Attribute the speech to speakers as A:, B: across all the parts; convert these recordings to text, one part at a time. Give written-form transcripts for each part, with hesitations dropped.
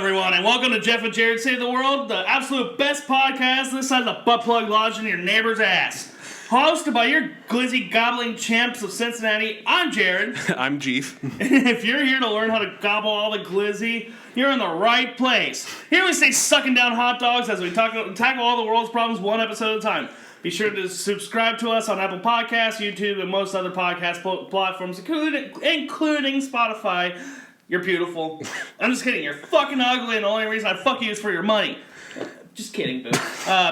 A: everyone, and welcome to Jeff and Jared Save the World, the absolute best podcast this side of the butt plug lodge in your neighbor's ass. Hosted by your glizzy gobbling champs of Cincinnati, I'm Jared.
B: I'm Jeef.
A: If you're here to learn how to gobble all the glizzy, you're in the right place. Here we stay sucking down hot dogs as we tackle all the world's problems one episode at a time. Be sure to subscribe to us on Apple Podcasts, YouTube, and most other podcast platforms, including Spotify. You're beautiful. I'm just kidding. You're fucking ugly, and the only reason I fuck you is for your money. Just kidding, boo.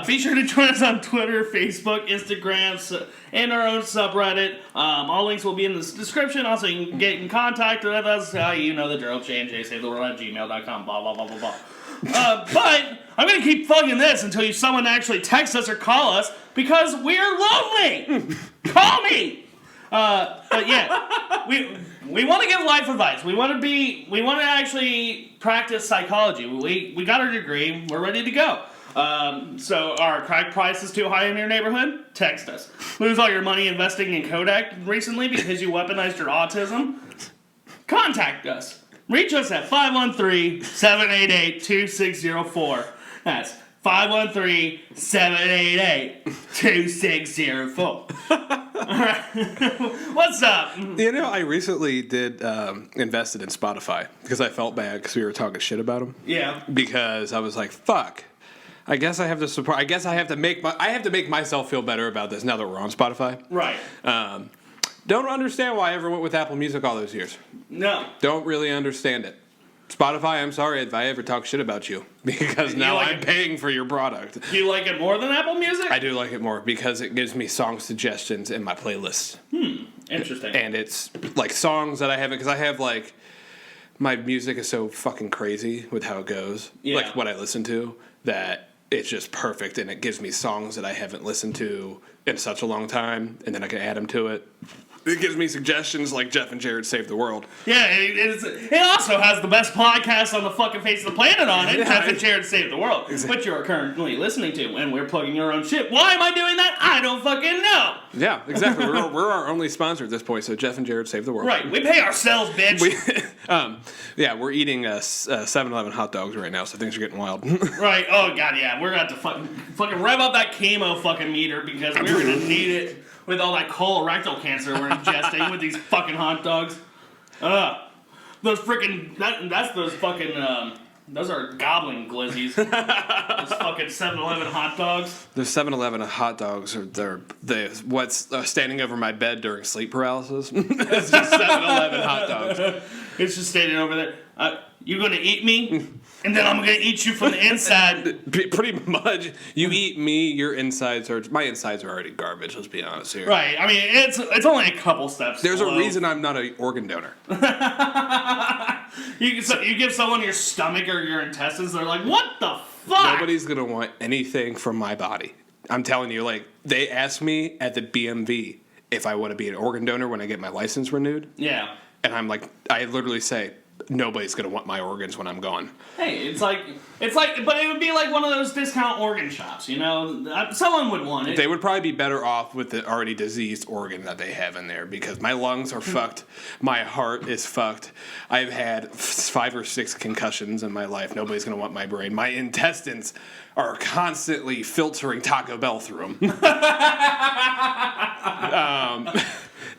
A: Be sure to join us on Twitter, Facebook, Instagram, and our own subreddit. All links will be in the description. Also, you can get in contact with us. You know the drill. JNJSaveTheWorld@gmail.com. Blah, blah, blah, blah, blah. But I'm going to keep plugging this until someone actually texts us or call us because we're lonely. Call me. But yeah, we want to give life advice. We want to actually practice psychology. We got our degree. We're ready to go. So our crack price is too high in your neighborhood? Text us. Lose all your money investing in Kodak recently because you weaponized your autism? Contact us. Reach us at 513-788-2604. That's 513-788-2604. Alright. What's up?
B: You know, I recently invested in Spotify because I felt bad because we were talking shit about them.
A: Yeah.
B: Because I was like, fuck. I guess I have to support. I guess I have to make myself feel better about this now that we're on Spotify.
A: Right.
B: Don't understand why I ever went with Apple Music all those years.
A: No.
B: Don't really understand it. Spotify, I'm sorry if I ever talk shit about you because now I'm paying for your product.
A: Do you like it more than Apple Music?
B: I do like it more because it gives me song suggestions in my playlist.
A: Interesting.
B: And it's like songs that I haven't, because I have like, my music is so fucking crazy with how it goes.
A: Yeah.
B: Like what I listen to, that it's just perfect and it gives me songs that I haven't listened to in such a long time and then I can add them to it. It gives me suggestions like Jeff and Jared Save the World.
A: Yeah, it also has the best podcast on the fucking face of the planet on it, Jeff and Jared Save the World, which you're currently listening to, and we're plugging your own shit. Why am I doing that? I don't fucking know.
B: Yeah, exactly. We're our only sponsor at this point, so Jeff and Jared Save the World.
A: Right, we pay ourselves, bitch.
B: We're eating 7-Eleven hot dogs right now, so things are getting wild.
A: Right, oh god, yeah, we're going to have to fucking rev up that chemo fucking meter because we're going to need it. With all that colorectal cancer we're ingesting with these fucking hot dogs. Those freaking... those are gobbling glizzies. Those fucking 7-Eleven hot dogs.
B: The 7-Eleven hot dogs are what's standing over my bed during sleep paralysis. It's just 7-Eleven hot dogs.
A: It's just standing over there. You gonna eat me? And then I'm gonna eat you from the inside.
B: Pretty much. You eat me, my insides are already garbage, let's be honest here.
A: Right, I mean, it's only a couple steps.
B: There's a reason I'm not an organ donor.
A: You give someone your stomach or your intestines, they're like, what the fuck?
B: Nobody's gonna want anything from my body. I'm telling you, like, they asked me at the BMV if I want to be an organ donor when I get my license renewed.
A: Yeah.
B: And I'm like, I literally say, nobody's gonna want my organs when I'm gone.
A: Hey, it's like, but it would be like one of those discount organ shops, you know? Someone would want it.
B: They would probably be better off with the already diseased organ that they have in there because my lungs are fucked, my heart is fucked. I've had 5 or 6 concussions in my life. Nobody's gonna want my brain. My intestines are constantly filtering Taco Bell through them.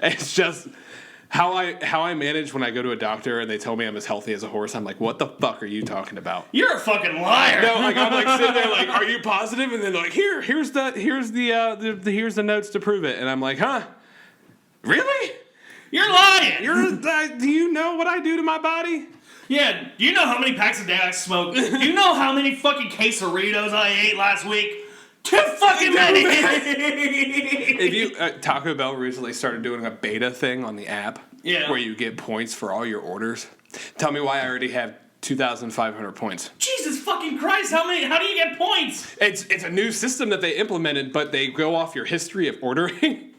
B: It's just. How I manage when I go to a doctor and they tell me I'm as healthy as a horse, I'm like, what the fuck are you talking about?
A: You're a fucking liar.
B: No, like I'm like sitting there like, are you positive? And then they're like, here's the notes to prove it. And I'm like, huh? Really?
A: You're lying.
B: Do you know what I do to my body?
A: Yeah. Do you know how many packs a day I smoke? Do you know how many fucking quesadillas I ate last week? Too fucking many!
B: Taco Bell recently started doing a beta thing on the app where you get points for all your orders. Tell me why I already have 2,500 points.
A: Jesus fucking Christ, how do you get points?
B: It's a new system that they implemented, but they go off your history of ordering.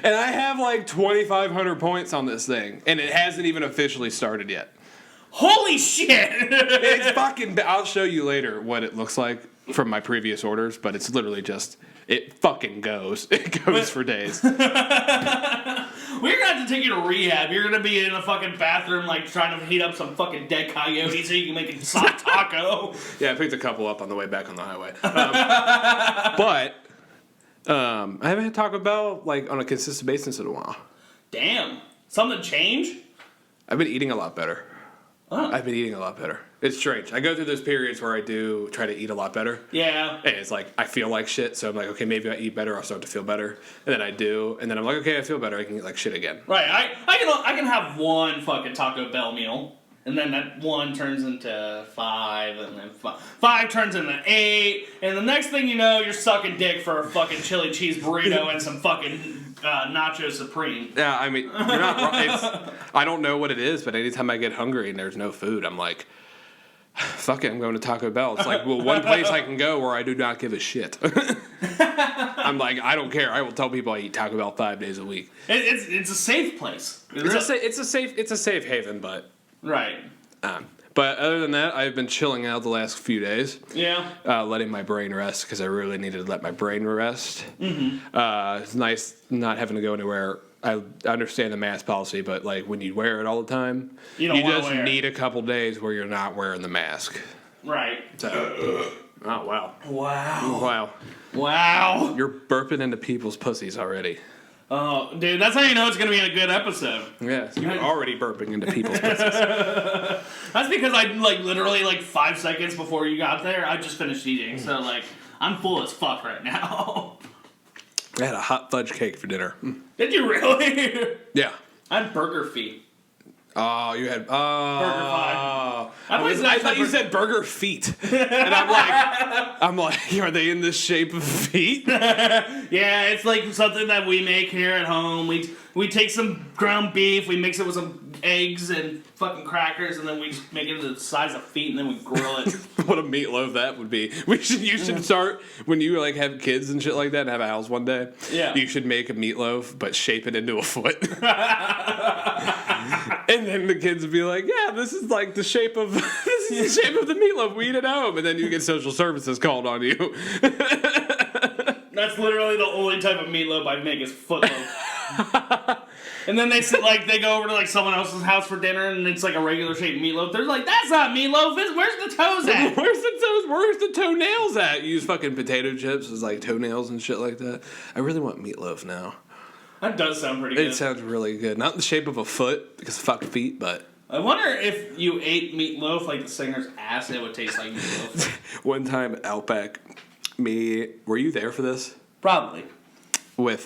B: And I have like 2,500 points on this thing, and it hasn't even officially started yet.
A: Holy shit!
B: It's fucking... I'll show you later what it looks like. from my previous orders, but it's literally just it fucking goes. It goes for days.
A: We're gonna have to take you to rehab. You're gonna be in a fucking bathroom, like trying to heat up some fucking dead coyote so you can make a soft taco.
B: Yeah, I picked a couple up on the way back on the highway. But I haven't had Taco Bell like on a consistent basis in a while.
A: Damn, something changed?
B: I've been eating a lot better.
A: Oh.
B: I've been eating a lot better. It's strange. I go through those periods where I do try to eat a lot better.
A: Yeah.
B: And it's like, I feel like shit, so I'm like, okay, maybe I eat better, I'll start to feel better. And then I do, and then I'm like, okay, I feel better, I can eat like shit again.
A: Right, I can have one fucking Taco Bell meal, and then that one turns into 5, and then 5 turns into 8, and the next thing you know, you're sucking dick for a fucking chili cheese burrito and some fucking nacho supreme.
B: Yeah, I mean, you're not wrong. I don't know what it is, but anytime I get hungry and there's no food, I'm like, fuck it, I'm going to Taco Bell. It's like, well, one place I can go where I do not give a shit. I'm like, I don't care. I will tell people I eat Taco Bell 5 days a week.
A: It's a safe place.
B: It's a safe haven, but
A: right.
B: But other than that, I've been chilling out the last few days.
A: Yeah.
B: Letting my brain rest because I really needed to let my brain rest.
A: Mm-hmm.
B: It's nice not having to go anywhere. I understand the mask policy, but like when you wear it all the time,
A: you
B: just need a couple days where you're not wearing the mask.
A: Right.
B: So, oh wow.
A: Wow. Wow.
B: You're burping into people's pussies already.
A: Oh, dude, that's how you know it's going to be a good episode.
B: Yes, you're already burping into people's pussies.
A: That's because I, like, literally, like, 5 seconds before you got there, I just finished eating. So, like, I'm full as fuck right now.
B: I had a hot fudge cake for dinner.
A: Did you really?
B: Yeah.
A: I had burger feet.
B: Oh, you had...
A: Burger Fi.
B: I thought you said burger feet. And I'm like, are they in the shape of feet?
A: Yeah, it's like something that we make here at home. We take some ground beef, we mix it with some eggs and fucking crackers, and then we just make it the size of feet, and then we grill it.
B: What a meatloaf that would be. You should start, when you like have kids and shit like that and have a house one day,
A: yeah.
B: You should make a meatloaf, but shape it into a foot. And then the kids would be like, yeah, this is like the shape of the meatloaf we eat at home. And then you get social services called on you.
A: That's literally the only type of meatloaf I make is footloaf. And then they go over to like someone else's house for dinner, and it's like a regular shaped meatloaf. They're like, "That's not meatloaf. Where's the toes at?
B: Where's the toes? Where's the toenails at?" You use fucking potato chips as like toenails and shit like that. I really want meatloaf now.
A: That does sound pretty good.
B: It sounds really good. Not in the shape of a foot because fuck feet, but.
A: I wonder if you ate meatloaf like the singer's ass, it would taste like meatloaf.
B: One time at Outback, were you there for this?
A: Probably.
B: With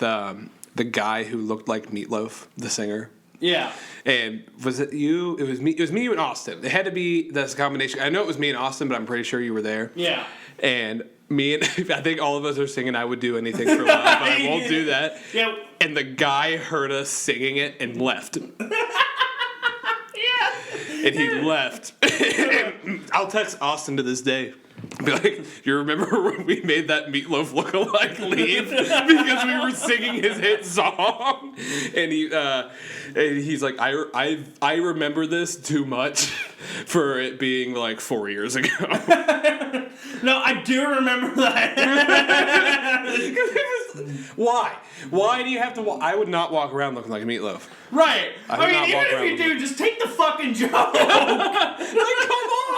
B: the guy who looked like Meatloaf, the singer.
A: Yeah.
B: And was it you? It was me. It was me and Austin. It had to be this combination. I know it was me and Austin, but I'm pretty sure you were there.
A: Yeah.
B: And me and I think all of us are singing "I Would Do Anything for Love," but I won't do that.
A: Yeah.
B: And the guy heard us singing it and left.
A: Yeah.
B: And he left. And I'll text Austin to this day. Be like, you remember when we made that Meatloaf look-alike leave because we were singing his hit song? And he's like, I remember this too much for it being like 4 years ago.
A: No, I do remember that.
B: Why? Why do you have to? I would not walk around looking like Meatloaf.
A: Right. I mean, even if you do,
B: like...
A: just take the fucking joke.
B: Like, come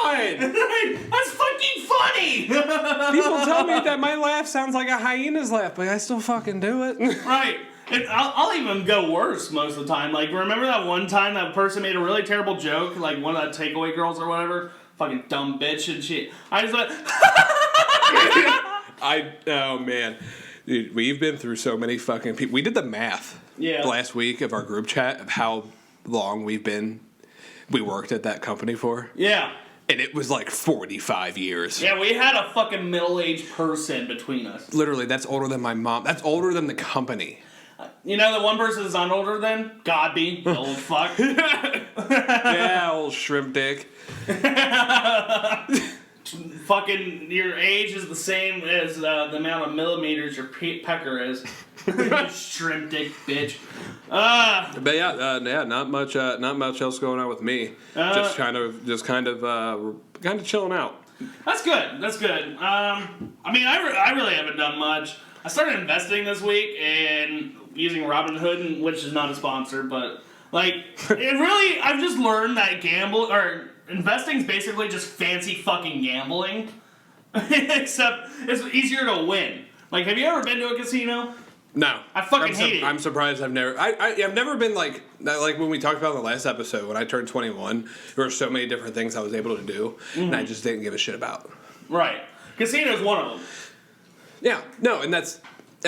B: on.
A: That's fucking funny.
B: People tell me that my laugh sounds like a hyena's laugh, but I still fucking do it.
A: Right. And I'll even go worse most of the time. Like, remember that one time that person made a really terrible joke? Like, one of the takeaway girls or whatever? Fucking dumb bitch and shit. I just went...
B: Oh, man. Dude, we've been through so many fucking people. We did the math last week of our group chat of how long we worked at that company for.
A: Yeah.
B: And it was like 45 years.
A: Yeah, we had a fucking middle-aged person between us.
B: Literally, that's older than my mom. That's older than the company.
A: You know the one person that's not older than? Godby, the old fuck.
B: Yeah, old shrimp dick.
A: Fucking, your age is the same as the amount of millimeters your pecker is. You shrimp dick bitch.
B: But yeah, not much else going on with me. Just kind of chilling out.
A: That's good. That's good. I mean, I really haven't done much. I started investing this week and using Robinhood, which is not a sponsor, but like it really. I've just learned that investing is basically just fancy fucking gambling, except it's easier to win. Like, have you ever been to a casino?
B: No,
A: I fucking hate it.
B: I'm surprised I've never. I've never been like when we talked about in the last episode when I turned 21. There were so many different things I was able to do, and I just didn't give a shit about.
A: Right, casino's one of them.
B: Yeah, no, and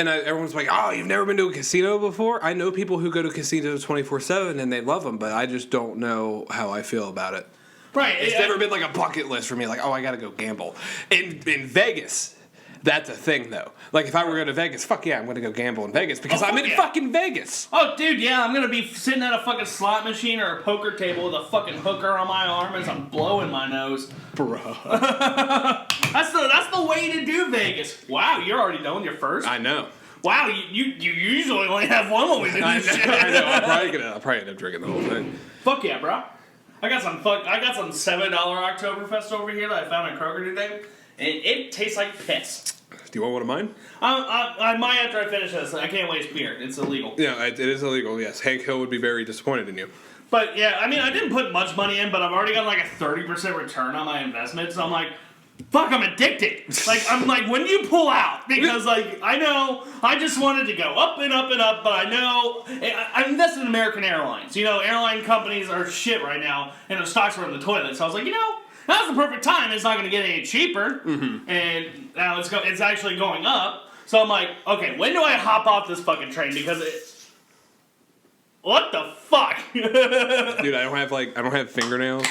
B: everyone's like, oh, you've never been to a casino before? I know people who go to casinos 24/7 and they love them, but I just don't know how I feel about it.
A: Right,
B: It's never been like a bucket list for me. Like, oh, I gotta go gamble in Vegas. That's a thing, though. Like, if I were to go to Vegas, fuck yeah, I'm going to go gamble in Vegas because I'm in fucking Vegas.
A: Oh, dude, yeah, I'm going to be sitting at a fucking slot machine or a poker table with a fucking hooker on my arm as I'm blowing my nose.
B: Bro.
A: That's the way to do Vegas. Wow, you're already done with your first?
B: I know.
A: Wow, you usually only have one when we do this shit.
B: I know. I'll probably end up drinking the whole thing.
A: Fuck yeah, bro. I got some $7 Oktoberfest over here that I found at Kroger today, and it tastes like piss.
B: Do you want one of mine?
A: I might after I finish this. I can't waste beer. It's illegal.
B: Yeah, it is illegal, yes. Hank Hill would be very disappointed in you.
A: But yeah, I mean, I didn't put much money in, but I've already got like a 30% return on my investment, so I'm like, fuck, I'm addicted. I'm like, when do you pull out? Because like, I know, I just wanted to go up and up and up, but I know, I invested in American Airlines. You know, airline companies are shit right now, and the stocks are in the toilet, so I was like, now's the perfect time. It's not going to get any cheaper, and now it's actually going up. So I'm like, okay, when do I hop off this fucking train? Because what the fuck,
B: dude? I don't have fingernails.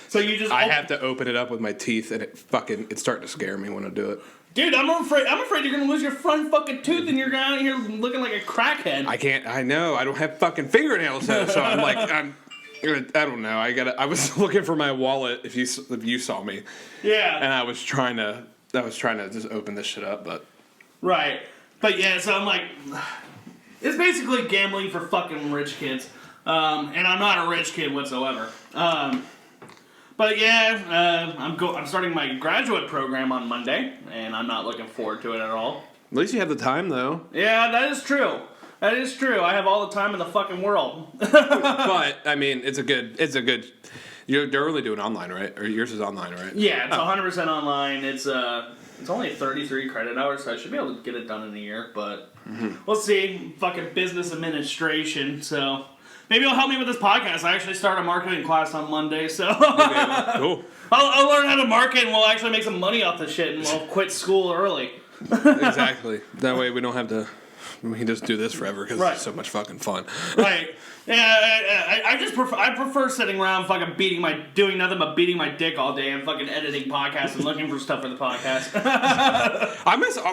A: So you just
B: I have to open it up with my teeth, and it's starting to scare me when I do it.
A: Dude, I'm afraid you're gonna lose your front fucking tooth, and you're out here looking like a crackhead.
B: I can't. I know. I don't have fucking fingernails though, so I'm like I don't know. I was looking for my wallet if you saw me.
A: Yeah.
B: And I was trying to just open this shit up, but.
A: Right. But yeah, so I'm like, it's basically gambling for fucking rich kids, and I'm not a rich kid whatsoever. But yeah, I'm starting my graduate program on Monday, and I'm not looking forward to it at all.
B: At least you have the time though.
A: Yeah, that is true. That is true. I have all the time in the fucking world.
B: But I mean, it's a good. They're only doing online, right? Or yours is online, right?
A: Yeah, it's 100% online. It's only 33 credit hours, so I should be able to get it done in a year. But we'll see. Fucking business administration. So maybe it'll help me with this podcast. I actually start a marketing class on Monday, so
B: cool.
A: I'll learn how to market, and we'll actually make some money off this shit, and we'll quit school early.
B: Exactly. That way we don't have to. We can just do this forever because it's so much fucking fun.
A: Right. Yeah, I prefer sitting around fucking doing nothing but beating my dick all day and fucking editing podcasts and looking for stuff for the podcast.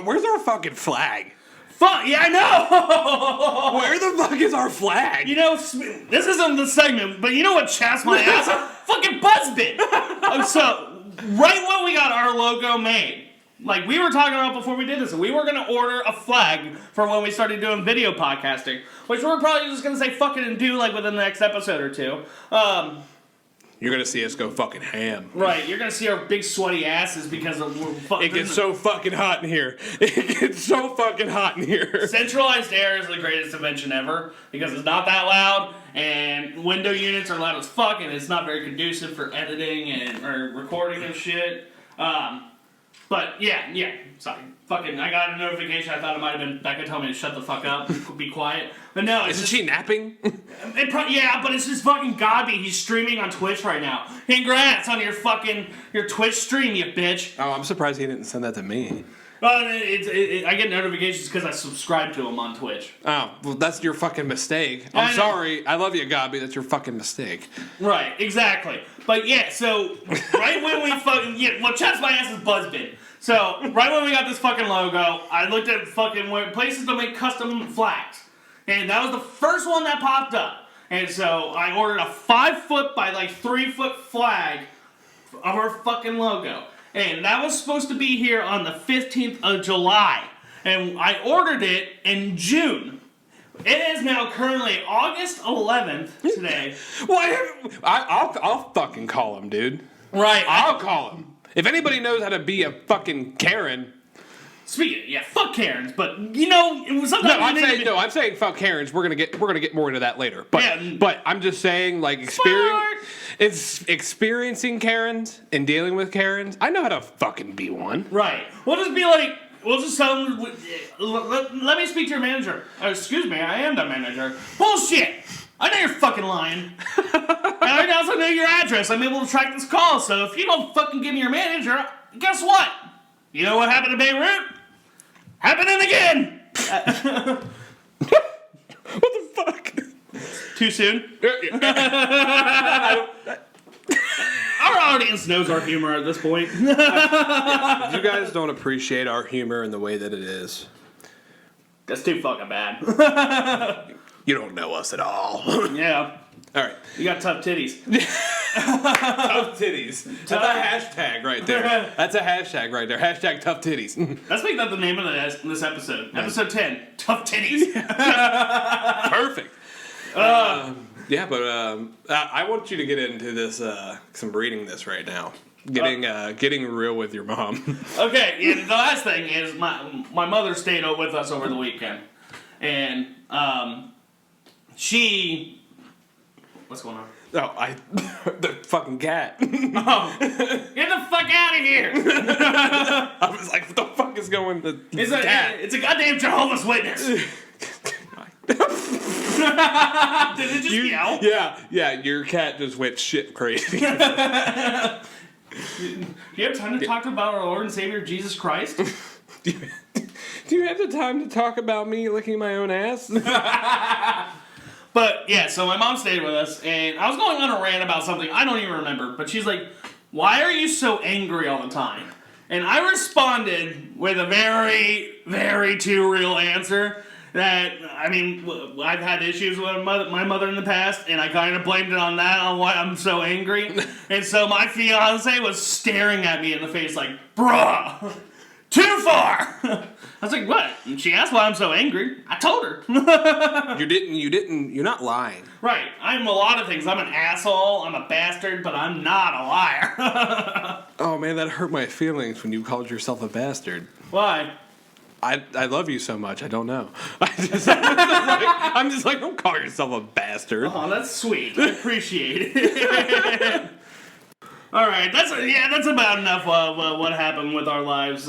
B: Where's our fucking flag?
A: Fuck, yeah, I know!
B: Where the fuck is our flag?
A: You know, this isn't the segment, but you know what chaps my ass? Fucking Buzzbit! So, right when we got our logo made, like we were talking about before we did this, we were going to order a flag for when we started doing video podcasting, which we're probably just going to say fuck it and do like within the next episode or two.
B: You're going to see us go fucking ham.
A: Right, you're going to see our big sweaty asses because
B: it gets so fucking hot in here. It gets so fucking hot in here.
A: Centralized air is the greatest invention ever because it's not that loud, and window units are loud as fuck, and it's not very conducive for editing or recording and shit. But yeah, sorry. Fucking, I got a notification. I thought it might have been Becca telling me to shut the fuck up, be quiet. But no,
B: isn't she napping?
A: Yeah, but it's just fucking Godby. He's streaming on Twitch right now. Congrats on your Twitch stream, you bitch.
B: Oh, I'm surprised he didn't send that to me.
A: I get notifications because I subscribe to him on Twitch.
B: Oh, well, that's your fucking mistake. I'm sorry. I love you, Godby. That's your fucking mistake.
A: Right, exactly. But yeah, so right when we chaps my ass is Buzzbit. So right when we got this fucking logo, I looked at fucking places to make custom flags, and that was the first one that popped up. And so I ordered a 5-foot by like 3-foot flag of our fucking logo. And that was supposed to be here on the 15th of July. And I ordered it in June. It is now currently August 11th today.
B: Well, I'll fucking call him, dude.
A: Right.
B: I'll call him. If anybody knows how to be a fucking Karen.
A: Speaking, fuck Karens, but sometimes
B: I'm saying fuck Karens. We're gonna get more into that later. But I'm just saying, like, experiencing Karens and dealing with Karens. I know how to fucking be one.
A: Right. We'll just be like, we'll just tell them. Let me speak to your manager. Excuse me, I am the manager. Bullshit. I know you're fucking lying. And I also know your address. I'm able to track this call. So if you don't fucking give me your manager, guess what? You know what happened to Beirut? Happening again!
B: What the fuck?
A: Too soon? Our audience knows our humor at this point.
B: You guys don't appreciate our humor in the way that it is.
A: That's too fucking bad.
B: You don't know us at all.
A: Yeah.
B: All right.
A: You got tough titties.
B: Tough titties. That's a hashtag right there. That's a hashtag right there. Hashtag tough titties.
A: Let's make that the name of this episode. Episode 10. Tough titties.
B: Perfect. But I want you to get into this, because I'm reading this right now. Getting real with your mom. Okay,
A: the last thing is my mother stayed with us over the weekend. And she... What's going on?
B: Oh, the fucking cat.
A: Oh, get the fuck out of here!
B: I was like, what the fuck is going on?
A: It's a goddamn Jehovah's Witness. Did it just yell?
B: Yeah, your cat just went shit crazy.
A: Do you have time to talk about our Lord and Savior Jesus Christ?
B: Do you have the time to talk about me licking my own ass?
A: But, yeah, so my mom stayed with us, and I was going on a rant about something I don't even remember, but she's like, why are you so angry all the time? And I responded with a very, very too real answer that, I mean, I've had issues with my mother in the past, and I kind of blamed it on that, on why I'm so angry. And so my fiance was staring at me in the face like, bruh, too far! I was like, what? And she asked why I'm so angry. I told her.
B: You're not lying.
A: Right. I'm a lot of things. I'm an asshole, I'm a bastard, but I'm not a liar.
B: Oh, man, that hurt my feelings when you called yourself a bastard.
A: Why?
B: I love you so much, I don't know. I'm just like, don't call yourself a bastard.
A: Oh, that's sweet. I appreciate it. All right, that's about enough what happened with our lives.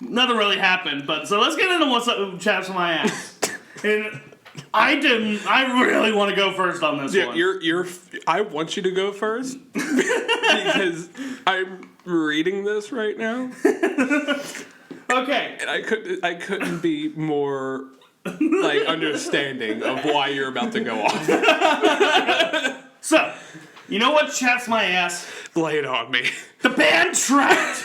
A: Nothing really happened, but so let's get into what's up with chaps on my ass. And I really want to go first on this one.
B: I want you to go first because I'm reading this right now.
A: Okay.
B: And I couldn't be more like understanding of why you're about to go off.
A: So, you know what chaps my ass?
B: Lay it on me.
A: The band Trapped.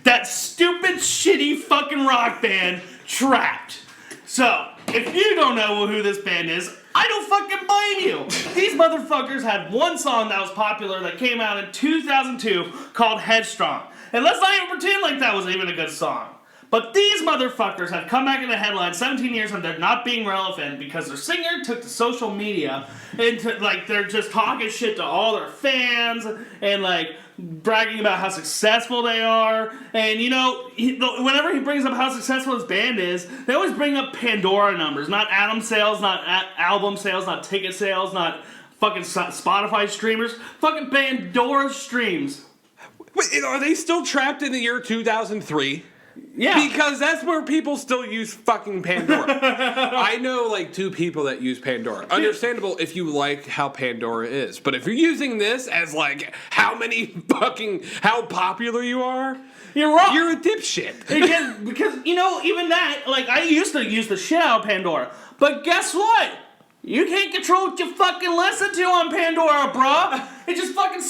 A: That stupid, shitty fucking rock band, Trapped. So, if you don't know who this band is, I don't fucking blame you. These motherfuckers had one song that was popular that came out in 2002 called Headstrong. And let's not even pretend like that was even a good song. But these motherfuckers have come back in the headlines 17 years and they're not being relevant because their singer took to social media and they're just talking shit to all their fans and like bragging about how successful they are. And you know, whenever he brings up how successful his band is, they always bring up Pandora numbers, not album sales, not album sales, not ticket sales, not fucking Spotify streamers, fucking Pandora streams.
B: Wait, are they still trapped in the year 2003?
A: Yeah.
B: Because that's where people still use fucking Pandora. I know like 2 people that use Pandora. Understandable if you like how Pandora is. But if you're using this as like how popular you are,
A: you're wrong.
B: You're a dipshit.
A: because you know, even that, like I used to use the shit out of Pandora. But guess what? You can't control what you fucking listen to on Pandora, bruh. It just fucking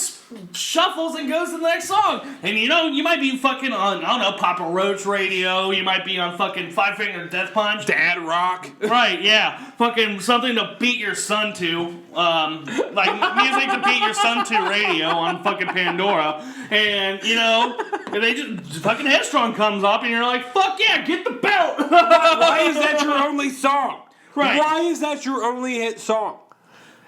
A: shuffles and goes to the next song. And you know, you might be fucking on, I don't know, Papa Roach radio. You might be on fucking Five Finger Death Punch.
B: Dad Rock.
A: Right, yeah. Fucking something to beat your son to. Like music to beat your son to radio on fucking Pandora. And, you know, they just fucking Headstrong comes up and you're like, fuck yeah, get the belt.
B: Why is that your only song?
A: Right.
B: Why is that your only hit song?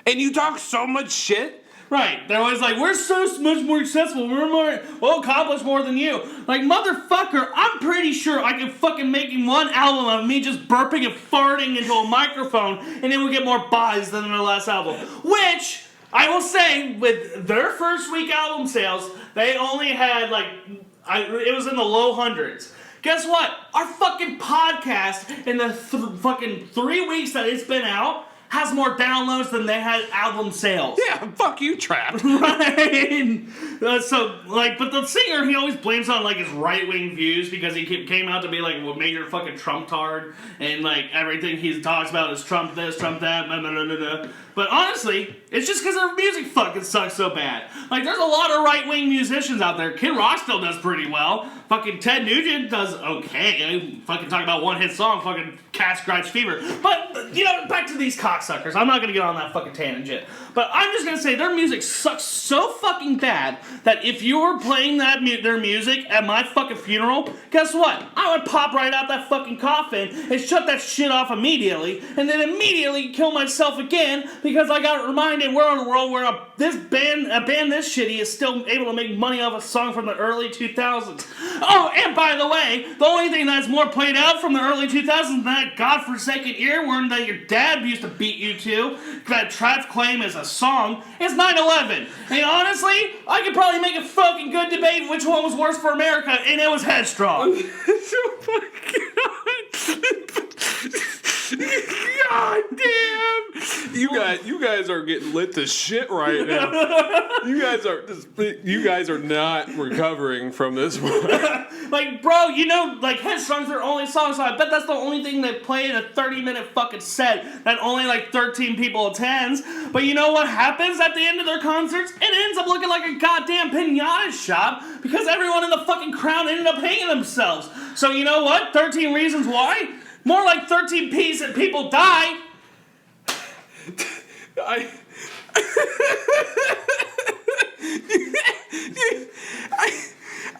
B: And you talk so much shit.
A: Right. They're always like, we're so much more successful. We'll accomplish more than you. Like, motherfucker, I'm pretty sure I can fucking make one album of me just burping and farting into a microphone, and it would get more buys than their last album. Which, I will say, with their first week album sales, they only had, like, it was in the low hundreds. Guess what? Our fucking podcast, in the fucking 3 weeks that it's been out, has more downloads than they had album sales.
B: Yeah, fuck you, Trapped.
A: Right? But the singer, he always blames on, like, his right-wing views because he came out to be, like, a major fucking Trump-tard, and, like, everything he talks about is Trump this, Trump that, blah, blah, blah, blah, blah. But honestly, it's just because their music fucking sucks so bad. Like, there's a lot of right-wing musicians out there. Kid Rock still does pretty well. Fucking Ted Nugent does okay. I fucking talk about one-hit song, fucking Cat Scratch Fever. But, you know, back to these cocksuckers. I'm not gonna get on that fucking tangent. But I'm just gonna say their music sucks so fucking bad that if you were playing their music at my fucking funeral, guess what? I would pop right out that fucking coffin and shut that shit off immediately, and then immediately kill myself again because I got reminded we're in a world where a band this shitty is still able to make money off a song from the early 2000s. Oh, and by the way, the only thing that's more played out from the early 2000s than that godforsaken earworm that your dad used to beat you to, that Trapped claim is a song, is 9/11. And honestly, I could probably make a fucking good debate which one was worse for America, and it was Headstrong.
B: Oh my god. God damn! You guys are getting lit to shit right now. You guys are not recovering from this one.
A: Like, bro, you know, like, Headstrong's their only song, so I bet that's the only thing they play in a 30-minute fucking set that only, like, 13 people attends. But you know what happens at the end of their concerts? It ends up looking like a goddamn pinata shop because everyone in the fucking crowd ended up hanging themselves. So you know what? 13 reasons why? More like 13 people die.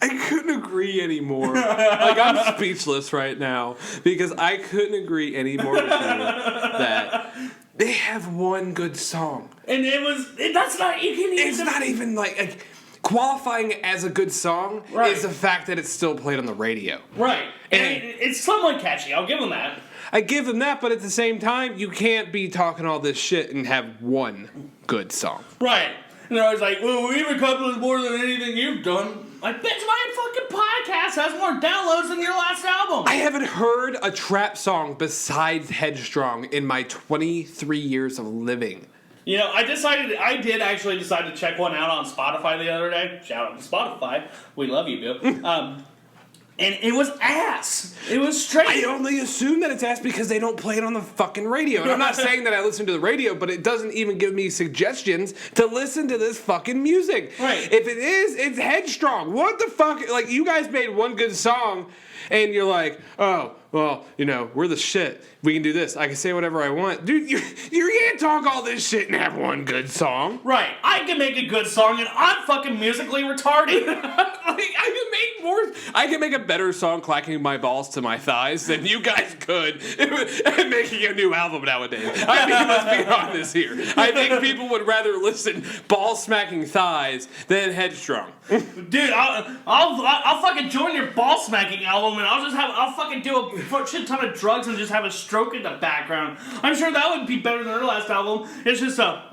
B: I couldn't agree anymore. Like, I'm speechless right now because I couldn't agree any more with you that they have one good song.
A: And it's
B: not even like qualifying it as a good song is the fact that it's still played on the radio.
A: Right. And it's somewhat catchy. I'll give them that.
B: I give them that, but at the same time, you can't be talking all this shit and have one good song.
A: Right. And they're always like, well, we've accomplished more than anything you've done. Like, bitch, my fucking podcast has more downloads than your last album.
B: I haven't heard a trap song besides Headstrong in my 23 years of living.
A: You know, I did actually decide to check one out on Spotify the other day. Shout out to Spotify. We love you, Bill. And it was ass. It was straight.
B: I only assume that it's ass because they don't play it on the fucking radio. And I'm not saying that I listen to the radio, but it doesn't even give me suggestions to listen to this fucking music.
A: Right.
B: If it is, it's Headstrong. What the fuck? Like, you guys made one good song, and you're like, oh, well, you know, we're the shit. We can do this. I can say whatever I want. Dude, you can't talk all this shit and have one good song.
A: Right. I can make a good song, and I'm fucking musically retarded.
B: I can make a better song clacking my balls to my thighs than you guys could in making a new album nowadays. I mean, let's be honest here. I think people would rather listen ball smacking thighs than Headstrong.
A: Dude, I'll fucking join your ball smacking album, and I'll fucking do a shit ton of drugs and just have a stroke in the background. I'm sure that would be better than her last album. It's just a.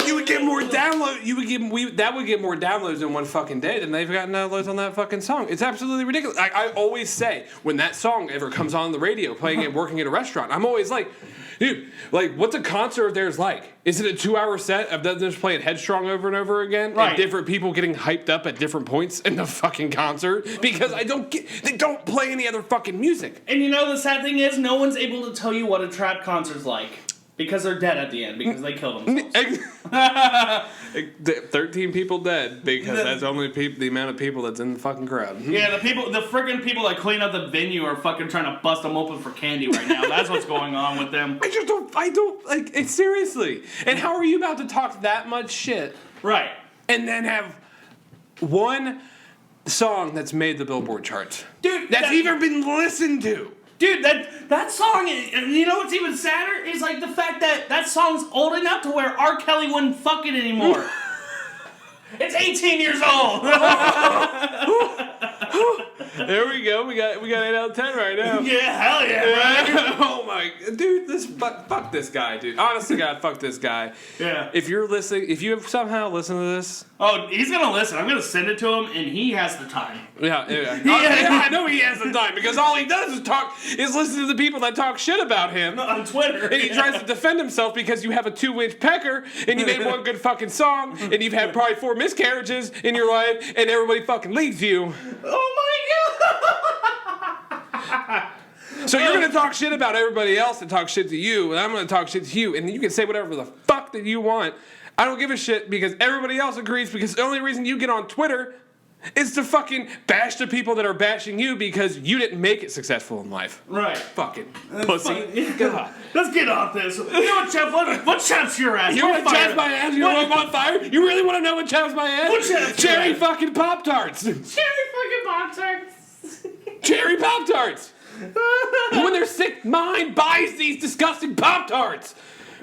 B: You would get more downloads. That would get more downloads in one fucking day than they've gotten downloads on that fucking song. It's absolutely ridiculous. I always say when that song ever comes on the radio, playing it, working at a restaurant, I'm always like, dude, like, what's a concert of theirs like? Is it a 2-hour set of them just playing Headstrong over and over again?
A: Right.
B: And different people getting hyped up at different points in the fucking concert? Because they don't play any other fucking music.
A: And you know the sad thing is, no one's able to tell you what a trap concert's like. Because they're dead at the end, because they killed themselves.
B: 13 people dead, because that's only the amount of people that's in the fucking crowd.
A: Yeah, the friggin' people that clean up the venue are fucking trying to bust them open for candy right now. That's what's going on with them.
B: I don't, like, it, seriously. And how are you about to talk that much shit?
A: Right.
B: And then have one song that's made the Billboard charts.
A: Dude,
B: that's even been listened to.
A: Dude, that song, you know what's even sadder? Is like the fact that that song's old enough to where R. Kelly wouldn't fuck it anymore. It's 18 years old.
B: There we go. We got 8 out of 10 right now.
A: Yeah, hell yeah, bro.
B: Oh my, dude, fuck this guy, dude. Honestly, God, fuck this guy.
A: Yeah.
B: If you're listening, if you have somehow listened to this,
A: oh, he's gonna listen. I'm gonna send it to him, and he has the time.
B: yeah, I know he has the time because all he does is listen to the people that talk shit about him
A: On Twitter.
B: and he tries to defend himself because you have a 2-inch pecker and you made one good fucking song and you've had probably 4 miscarriages in your life and everybody fucking leaves you.
A: Oh my god!
B: So you're gonna talk shit about everybody else and talk shit to you, and I'm gonna talk shit to you, and you can say whatever the fuck that you want. I don't give a shit because everybody else agrees because the only reason you get on Twitter is to fucking bash the people that are bashing you because you didn't make it successful in life.
A: Right.
B: Fucking pussy. God.
A: Let's get off this. You know what, Jeff? What chaps your ass?
B: You want to chaps my ass? You know what I'm on fire? You really want to know what chaps my ass?
A: What chaps
B: Cherry
A: your ass?
B: fucking Pop-Tarts.
A: Cherry fucking Pop-Tarts.
B: Cherry Pop-Tarts. Who in their sick mind buys these disgusting Pop-Tarts?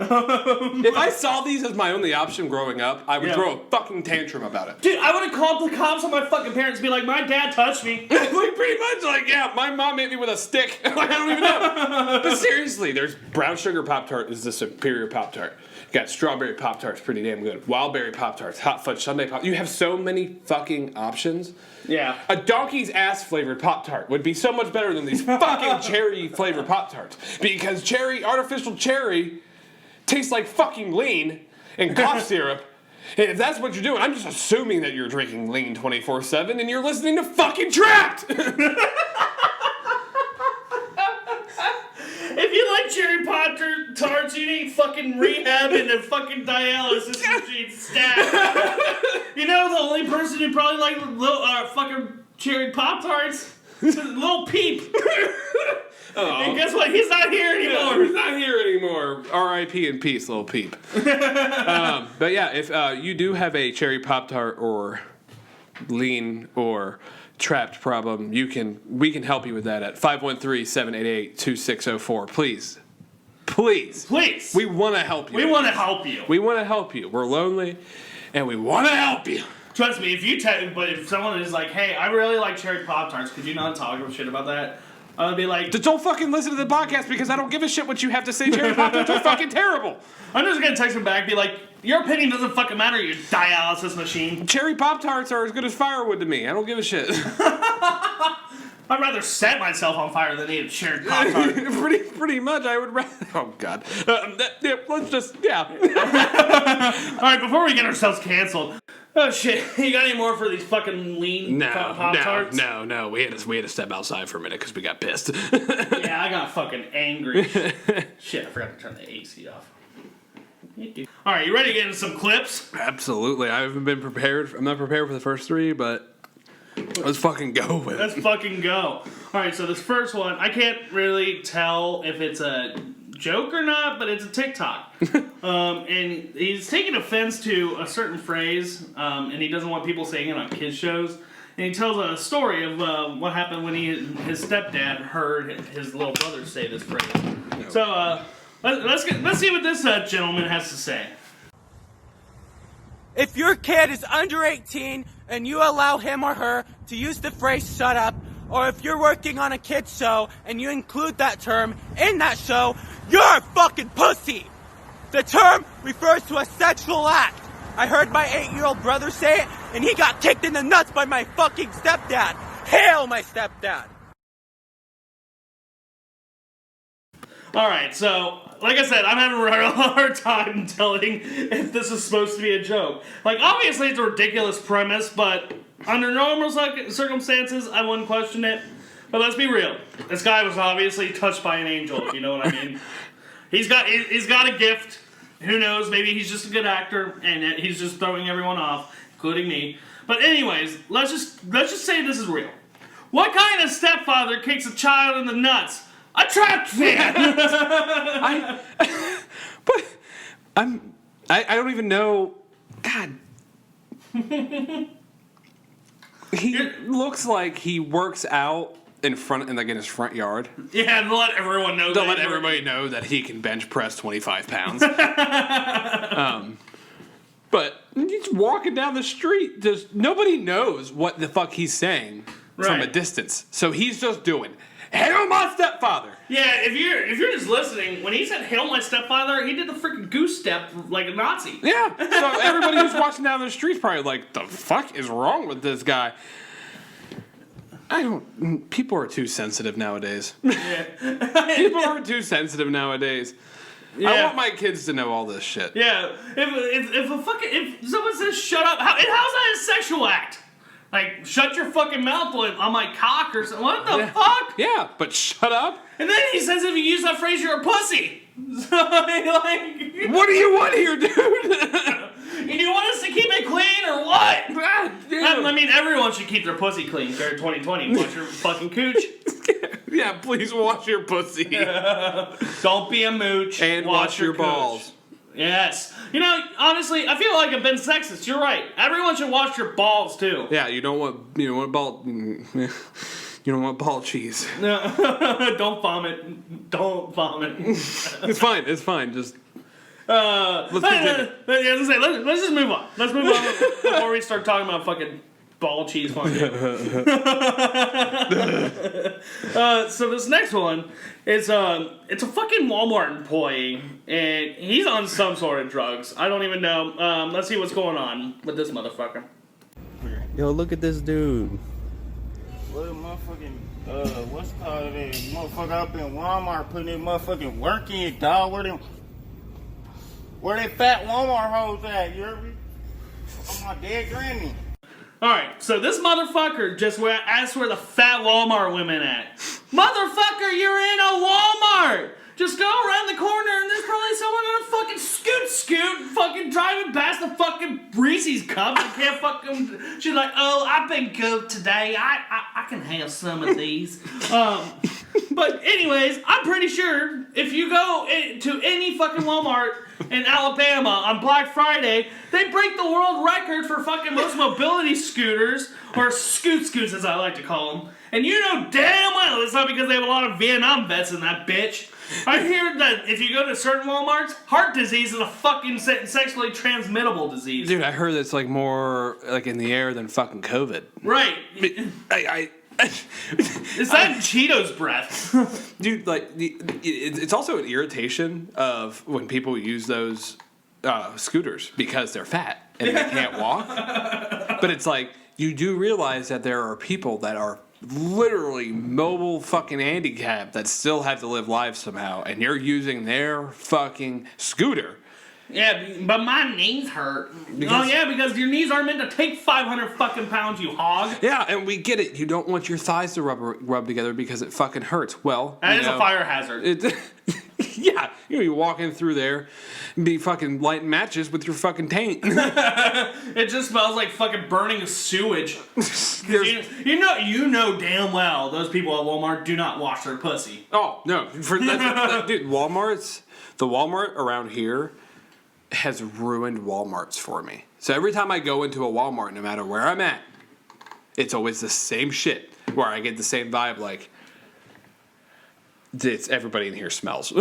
B: If I saw these as my only option growing up, I would throw a fucking tantrum about it.
A: Dude, I would have called the cops on my fucking parents and be like, my dad touched me.
B: Like, pretty much, like, yeah, my mom hit me with a stick. Like, I don't even know. But seriously, there's brown sugar Pop-Tart is the superior Pop-Tart. You got strawberry Pop-Tarts, pretty damn good. Wild berry Pop-Tarts, hot fudge sundae Pop. You have so many fucking options.
A: Yeah.
B: A donkey's ass flavored Pop-Tart would be so much better than these fucking cherry flavored Pop-Tarts. Because artificial cherry tastes like fucking lean and cough syrup. And if that's what you're doing, I'm just assuming that you're drinking lean 24/7 and you're listening to fucking Trapped.
A: If you like cherry Pop-Tarts, you need fucking rehab and a fucking dialysis machine stat. You know the only person who probably liked fucking cherry Pop-Tarts? Lil Peep.
B: Oh.
A: And guess what? He's not here anymore.
B: He's not here anymore. R.I.P. in peace, little Peep. But yeah, if you do have a cherry Pop-Tart or lean or Trapped problem, we can help you with that at 513-788-2604. Please. We want to help you.
A: We want to help you.
B: We want to help you. We're lonely, and we want to help you.
A: Trust me, if someone is like, hey, I really like cherry Pop-Tarts, could you not talk shit about that? I'd be like,
B: just don't fucking listen to the podcast because I don't give a shit what you have to say. Cherry Pop-Tarts are fucking terrible.
A: I'm just gonna text him back, be like, your opinion doesn't fucking matter, you dialysis machine.
B: Cherry Pop-Tarts are as good as firewood to me. I don't give a shit.
A: I'd rather set myself on fire than eat a cherry Pop-Tart.
B: pretty much, I would rather. Oh God. Let's just All
A: right, before we get ourselves canceled. Oh shit! You got any more for these fucking lean Pop-Tarts?
B: No. We had to step outside for a minute because we got pissed.
A: Yeah, I got fucking angry. Shit, I forgot to turn the AC off. All right, you ready to get into some clips?
B: Absolutely. I haven't been prepared. I'm not prepared for the first 3, but let's fucking go with it.
A: Let's fucking go. All right, so this first one, I can't really tell if it's a joke or not, but it's a TikTok. And he's taking offense to a certain phrase, and he doesn't want people saying it on kids' shows. And he tells a story of what happened when his stepdad heard his little brother say this phrase. No. So let's see what this gentleman has to say.
C: If your kid is under 18 and you allow him or her to use the phrase shut up, or if you're working on a kid's show and you include that term in that show, you're a fucking pussy! The term refers to a sexual act. I heard my 8-year-old brother say it, and he got kicked in the nuts by my fucking stepdad. Hail my stepdad!
A: Alright, so, like I said, I'm having a hard time telling if this is supposed to be a joke. Like, obviously it's a ridiculous premise, but under normal circumstances, I wouldn't question it. But let's be real. This guy was obviously touched by an angel, if you know what I mean. He's got a gift. Who knows, maybe he's just a good actor, and he's just throwing everyone off, including me. But anyways, let's just say this is real. What kind of stepfather kicks a child in the nuts? A Trapped fan!
B: I don't even know. God. He looks like he works out in his front yard.
A: Yeah, to let everyone know.
B: To let everybody know that he can bench press 25 pounds. But he's walking down the street. Nobody knows what the fuck he's saying from a distance. So he's just doing, "Hail my stepfather."
A: Yeah, if you're just listening, when he said "Hail my stepfather," he did the freaking goose step like a Nazi.
B: Yeah. So everybody who's watching down the street's probably like, "The fuck is wrong with this guy?" People are too sensitive nowadays.
A: Yeah.
B: People are too sensitive nowadays.
A: Yeah.
B: I want my kids to know all this shit.
A: Yeah. If someone says "shut up," how's that a sexual act? Like, shut your fucking mouth on my cock or something. What the fuck?
B: Yeah, but shut up.
A: And then he says if you use that phrase, you're a pussy. So, like...
B: What do you want here, dude?
A: And you want us to keep it clean or what?
B: Damn.
A: I mean, everyone should keep their pussy clean. They're 2020. Wash your fucking cooch.
B: Yeah, please wash your pussy.
A: Don't be a mooch.
B: And wash your balls.
A: Yes. You know, honestly, I feel like I've been sexist. You're right. Everyone should wash your balls too.
B: Yeah, you don't want ball. You don't want ball cheese.
A: No, don't vomit. Don't vomit.
B: It's fine. It's fine. Just
A: let's continue. Let's just move on. Let's move on before we start talking about fucking ball cheese fondue. So this next one is it's a fucking Walmart employee, and he's on some sort of drugs. I don't even know. Let's see what's going on with this motherfucker.
D: Yo, look at this dude.
E: What a motherfucking, what's called it? Motherfucker up in Walmart putting that motherfucking work in, dog. Where they fat Walmart hoes at? You heard me? On my dead granny.
A: Alright, so this motherfucker just asked where the fat Walmart women at. Motherfucker, you're in a Walmart! Just go around the corner and there's probably someone in a fucking scoot, fucking driving past the fucking Reese's cups and can't fucking... She's like, "Oh, I've been good today. I can have some of these." But anyways, I'm pretty sure if you go to any fucking Walmart in Alabama on Black Friday, they break the world record for fucking most mobility scooters, or scoots as I like to call them. And you know damn well it's not because they have a lot of Vietnam vets in that bitch. I hear that if you go to certain Walmarts, heart disease is a fucking sexually transmittable disease.
B: dude, I heard it's like more like in the air than fucking COVID.
A: Right. Is that Cheetos breath?
B: Dude, like it's also an irritation of when people use those scooters because they're fat and they can't walk. But it's like you do realize that there are people that are literally mobile fucking handicapped that still have to live lives somehow, and you're using their fucking scooter.
A: Yeah, but my knees hurt. Because your knees aren't meant to take 500 fucking pounds, you hog.
B: Yeah, and we get it. You don't want your thighs to rub together because it fucking hurts. Well,
A: that is a fire hazard.
B: Yeah, you'll be walking through there and be fucking lighting matches with your fucking taint.
A: It just smells like fucking burning sewage. You know damn well those people at Walmart do not wash their pussy.
B: Oh, no. Dude, the Walmart around here has ruined Walmarts for me. So every time I go into a Walmart, no matter where I'm at, it's always the same shit where I get the same vibe like, it's everybody in here smells.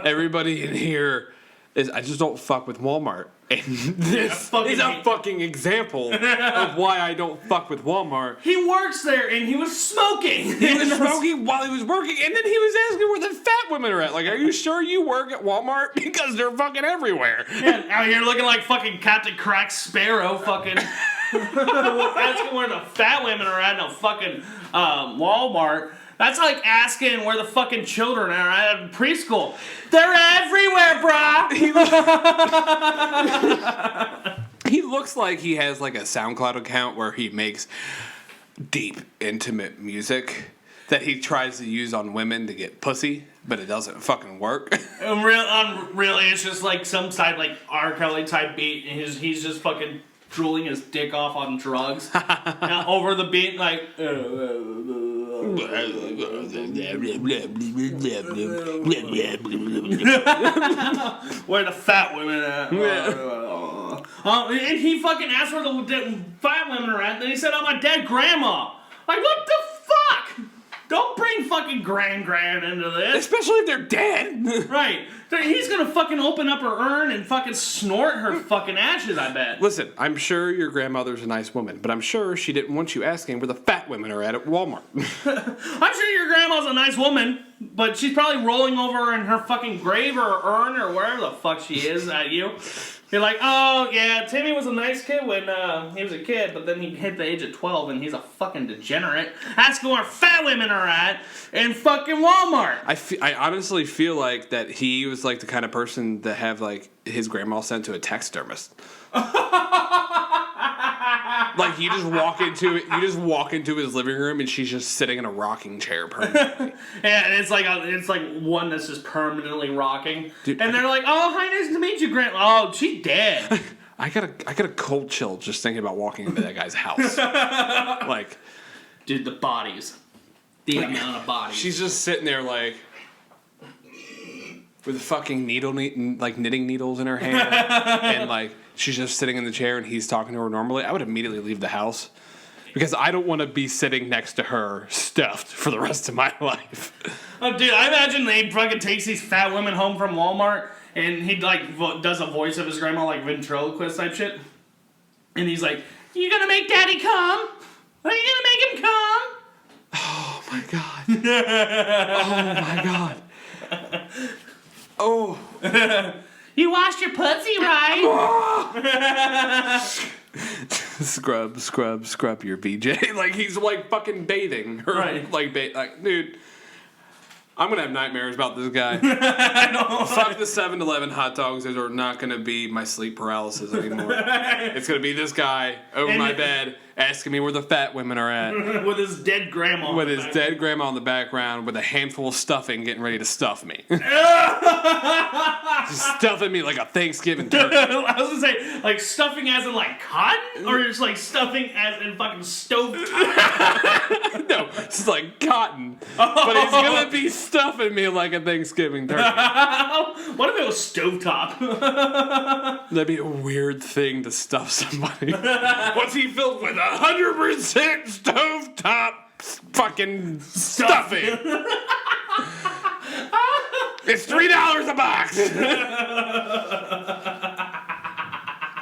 B: Everybody in here is, I just don't fuck with Walmart. And this is a fucking example of why I don't fuck with Walmart.
A: He works there and he was smoking.
B: He was smoking while he was working, and then he was asking where the fat women are at. Like, are you sure you work at Walmart? Because they're fucking everywhere.
A: Yeah, out here looking like fucking Captain Crack Sparrow fucking... asking where the fat women are at in a fucking Walmart. That's like asking where the fucking children are at preschool. They're everywhere, brah!
B: He looks like he has like a SoundCloud account where he makes deep, intimate music that he tries to use on women to get pussy, but it doesn't fucking work.
A: Really, it's just like some type like R. Kelly type beat, and he's just fucking drooling his dick off on drugs. Now, over the beat, like... Where the fat women at? And he fucking asked where the fat women are at, and then he said, "Oh, my dead grandma." Like, what the bring fucking grand into this.
B: Especially if they're dead.
A: Right. He's gonna fucking open up her urn and fucking snort her fucking ashes, I bet.
B: Listen, I'm sure your grandmother's a nice woman, but I'm sure she didn't want you asking where the fat women are at Walmart.
A: I'm sure your grandma's a nice woman, but she's probably rolling over in her fucking grave or urn or wherever the fuck she is at you. You're like, oh, yeah, Timmy was a nice kid when he was a kid, but then he hit the age of 12 and he's a fucking degenerate. Ask where fat women are at in fucking Walmart.
B: I honestly feel like that he was like the kind of person that have like his grandma sent to a taxidermist. Like you just walk into his living room and she's just sitting in a rocking chair permanently.
A: Yeah, and it's like one that's just permanently rocking.
B: Dude,
A: and they're like, "Oh, hi, nice to meet you, Grandma." Oh, she's dead.
B: I got a cold chill just thinking about walking into that guy's house. Like,
A: dude, the bodies, the amount of bodies.
B: She's just sitting there like with fucking knitting needles in her hand, and like she's just sitting in the chair and he's talking to her normally. I would immediately leave the house because I don't want to be sitting next to her stuffed for the rest of my life.
A: Oh, dude, I imagine they fucking takes these fat women home from Walmart and he like does a voice of his grandma like ventriloquist type shit, and he's like, "You gonna make Daddy come? Are you gonna make him come?"
B: Oh my god! Oh my god! Oh.
A: You washed your pussy, right?
B: Scrub your BJ. Like he's like fucking bathing her.
A: Right.
B: Like dude, I'm gonna have nightmares about this guy. I know. Fuck the 7-Eleven hot dogs. Those are not gonna be my sleep paralysis anymore. It's gonna be this guy over my bed asking me where the fat women are at.
A: With his dead grandma.
B: With his dead grandma in the background with a handful of stuffing getting ready to stuff me. Just stuffing me like a Thanksgiving turkey.
A: I was gonna say, like stuffing as in like cotton? Or just like stuffing as in fucking stovetop?
B: No, it's like cotton. But he's gonna be stuffing me like a Thanksgiving turkey.
A: What if it was stovetop?
B: That'd be a weird thing to stuff somebody. What's he filled with? 100% stovetop fucking stuffing. It's $3 a box.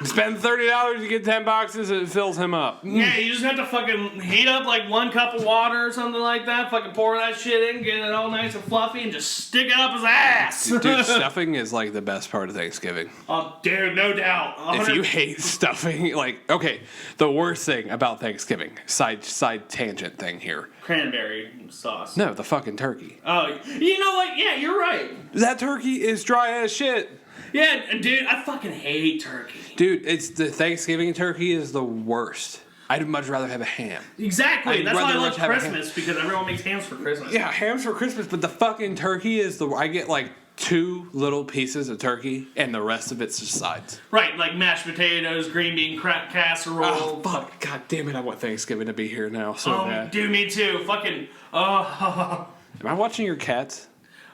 B: Spend $30, you get 10 boxes, it fills him up.
A: Yeah, you just have to fucking heat up like 1 cup of water or something like that. Fucking pour that shit in, get it all nice and fluffy, and just stick it up his ass.
B: Dude, stuffing is like the best part of Thanksgiving.
A: Oh, dude, no doubt. 100%.
B: If you hate stuffing, like, okay, the worst thing about Thanksgiving, side tangent thing here.
A: Cranberry sauce.
B: No, the fucking turkey.
A: Oh, you know what? Yeah, you're right.
B: That turkey is dry as shit.
A: Yeah, dude, I fucking hate turkey.
B: Dude, it's the Thanksgiving turkey is the worst. I'd much rather have a ham.
A: Exactly. That's why I love
B: have
A: Christmas, because everyone makes hams for Christmas.
B: Yeah, hams for Christmas, but the fucking turkey is I get like 2 little pieces of turkey, and the rest of it's just sides.
A: Right, like mashed potatoes, green bean casserole.
B: Oh, fuck. God damn it, I want Thanksgiving to be here now so bad.
A: Dude, me too. Fucking,
B: Am I watching your cats?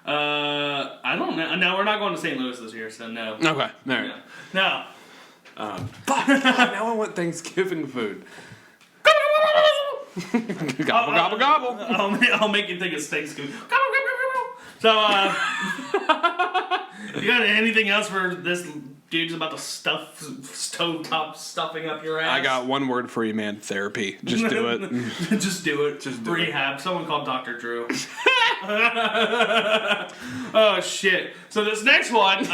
A: I don't know. No, we're not going to St. Louis this year, so no.
B: Okay, all right.
A: No.
B: Fuck, God, now I want Thanksgiving food. Gobble, gobble, gobble.
A: I'll make you think it's Thanksgiving. So, you got anything else for this dude's about to stuff stovetop stuffing up your ass?
B: I got one word for you, man. Therapy. Just do it.
A: Just do it.
B: Just do
A: Rehab. Someone called Dr. Drew. Oh, shit. So this next one,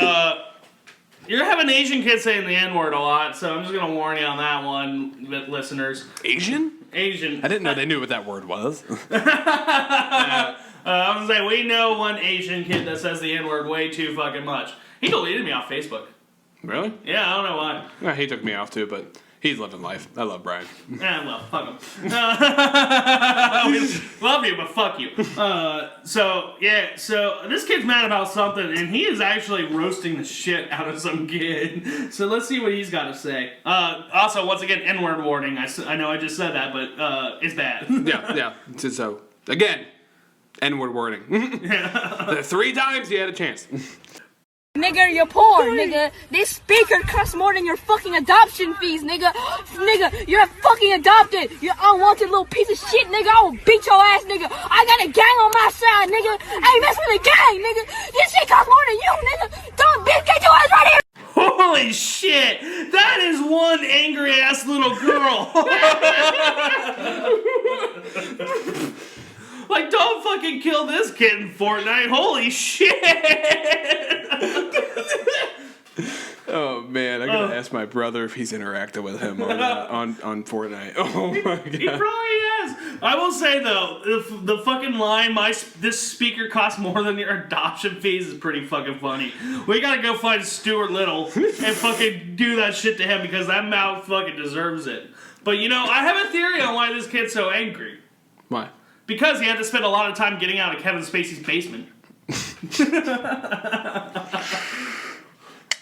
A: you're having Asian kids saying the N-word a lot, so I'm just going to warn you on that one, listeners.
B: Asian?
A: Asian.
B: I didn't know they knew what that word was.
A: I was going to say, we know one Asian kid that says the N-word way too fucking much. He deleted me off Facebook.
B: Really?
A: Yeah, I don't know why.
B: Well, he took me off too, but he's living life. I love Brian.
A: Yeah, well, fuck him. Love you, but fuck you. So this kid's mad about something, and he is actually roasting the shit out of some kid. So let's see what he's got to say. Also, once again, N-word warning. I know I just said that, but it's bad.
B: Yeah. So, again, N-word warning. 3 times you had a chance.
F: Nigga, you're poor, nigga. This speaker costs more than your fucking adoption fees, nigga. Nigga, you're fucking adopted. You unwanted little piece of shit, nigga. I will beat your ass, nigga. I got fucking gang on my side, nigga. I ain't messing with the gang, nigga. This shit costs more than you, nigga. Don't bitch, get your ass right here.
A: Holy shit! That is one angry ass little girl. Like, don't fucking kill this kid in Fortnite. Holy shit!
B: Oh man, I gotta ask my brother if he's interacted with him on Fortnite. Oh my god.
A: He probably has. I will say though, if the fucking line, this speaker costs more than your adoption fees, is pretty fucking funny. We gotta go find Stuart Little and fucking do that shit to him because that mouth fucking deserves it. But you know, I have a theory on why this kid's so angry.
B: Why?
A: Because he had to spend a lot of time getting out of Kevin Spacey's basement.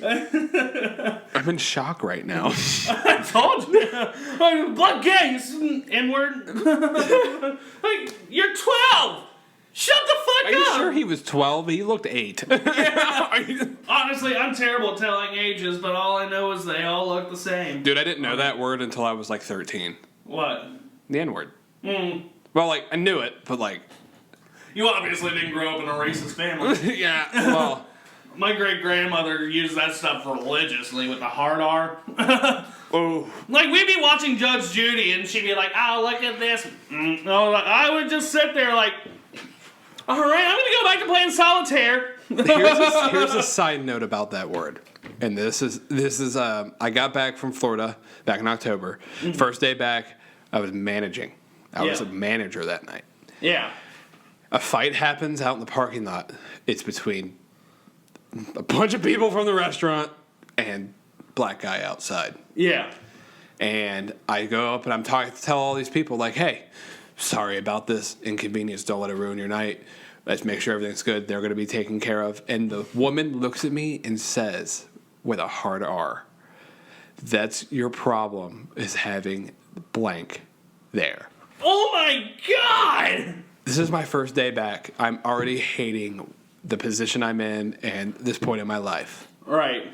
B: I'm in shock right now.
A: I told you. Blood gangs, N-word. Like, you're 12. Shut the fuck
B: Are you
A: up.
B: sure he was 12? He looked 8.
A: Honestly, I'm terrible at telling ages, but all I know is they all look the same.
B: Dude, I didn't know that word until I was like 13.
A: What?
B: The N-word. Well, like, I knew it, but like...
A: You obviously didn't grow up in a racist family.
B: Yeah, well...
A: My great-grandmother used that stuff religiously with the hard R.
B: Oh.
A: Like, we'd be watching Judge Judy, and she'd be like, oh, look at this. I would just sit there like, all right, I'm going to go back to playing solitaire.
B: Here's a side note about that word. And this is I got back from Florida back in October. First day back, I was managing. I was a manager that night.
A: Yeah.
B: A fight happens out in the parking lot. It's between a bunch of people from the restaurant and black guy outside.
A: Yeah.
B: And I go up and I'm tell all these people like, hey, sorry about this inconvenience. Don't let it ruin your night. Let's make sure everything's good. They're going to be taken care of. And the woman looks at me and says, with a hard R, that's your problem, is having blank there.
A: Oh my God!
B: This is my first day back. I'm already hating the position I'm in and this point in my life.
A: Right.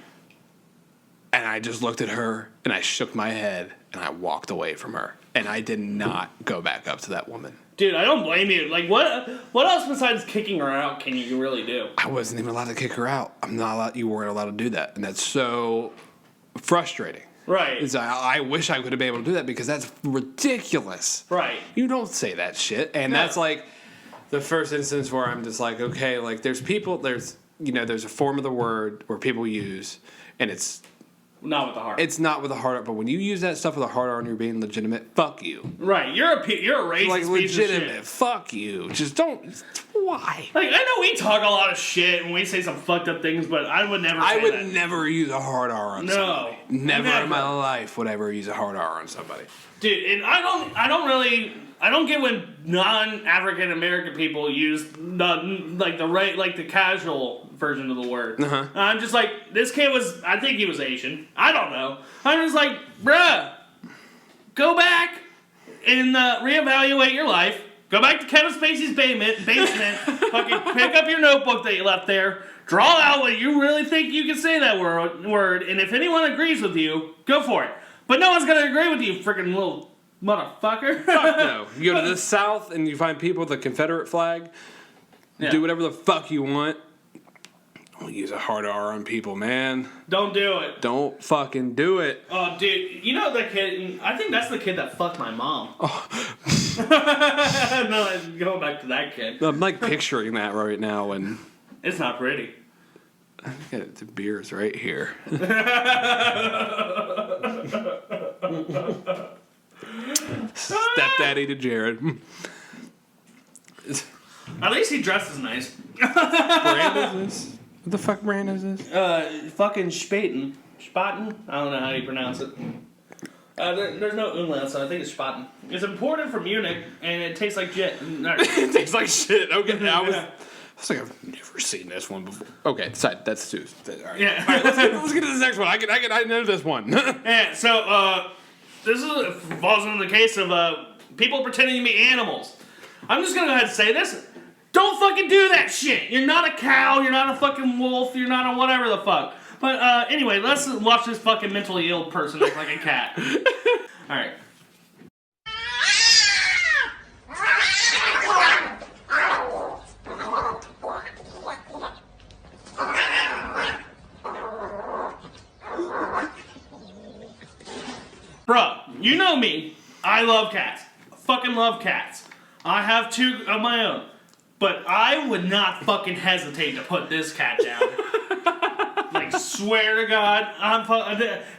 B: And I just looked at her and I shook my head and I walked away from her. And I did not go back up to that woman.
A: Dude, I don't blame you. Like, what else besides kicking her out can you really do?
B: I wasn't even allowed to kick her out. You weren't allowed to do that. And that's so frustrating.
A: Right.
B: I wish I could have been able to do that because that's ridiculous.
A: Right.
B: You don't say that shit. And that's like the first instance where I'm just like, okay, like there's a form of the word where people use, and it's
A: not with the heart.
B: It's not with a hard R, but when you use that stuff with a hard R and you're being legitimate, fuck you.
A: Right. You're a racist
B: like
A: piece
B: legitimate.
A: of shit.
B: Fuck you. Just don't. Why?
A: Like, I know we talk a lot of shit and we say some fucked up things, but I would never.
B: I would never use a hard R on somebody.
A: Never
B: in my life would I ever use a hard R on somebody.
A: Dude, and I don't get when non-African American people use the casual version of the word.
B: Uh-huh.
A: I'm just like, this kid I think he was Asian. I don't know. I'm just like, bruh, go back and reevaluate your life. Go back to Kevin Spacey's basement, fucking pick up your notebook that you left there, draw out what you really think you can say that word, and if anyone agrees with you, go for it. But no one's gonna agree with you, freaking little motherfucker.
B: Fuck no. You go to the South and you find people with a Confederate flag. Yeah. Do whatever the fuck you want. Don't use a hard R on people, man.
A: Don't do it.
B: Don't fucking do it.
A: Oh, dude, you know that kid? I think that's the kid that fucked my mom. Oh. No, going back to that kid.
B: I'm like picturing that right now, and
A: it's not pretty.
B: I got the beers right here. Stepdaddy to Jared.
A: At least he dresses nice.
B: Brand is this? What the fuck brand is this?
A: Fucking Spaten. Spaten? I don't know how you pronounce it. There's no umlaut, so I think it's Spaten. It's imported from Munich, and it tastes like shit.
B: It tastes like shit. Okay, I was like, I've never seen this one before. Okay, that's two. All right.
A: Yeah.
B: All right, let's get to this next one. I know this one.
A: Yeah. So this falls into the case of people pretending to be animals. I'm just gonna go ahead and say this. Don't fucking do that shit. You're not a cow. You're not a fucking wolf. You're not a whatever the fuck. But anyway, let's watch this fucking mentally ill person act like a cat. All right. You know me. I love cats. I fucking love cats. I have 2 of my own. But I would not fucking hesitate to put this cat down. Like, swear to God,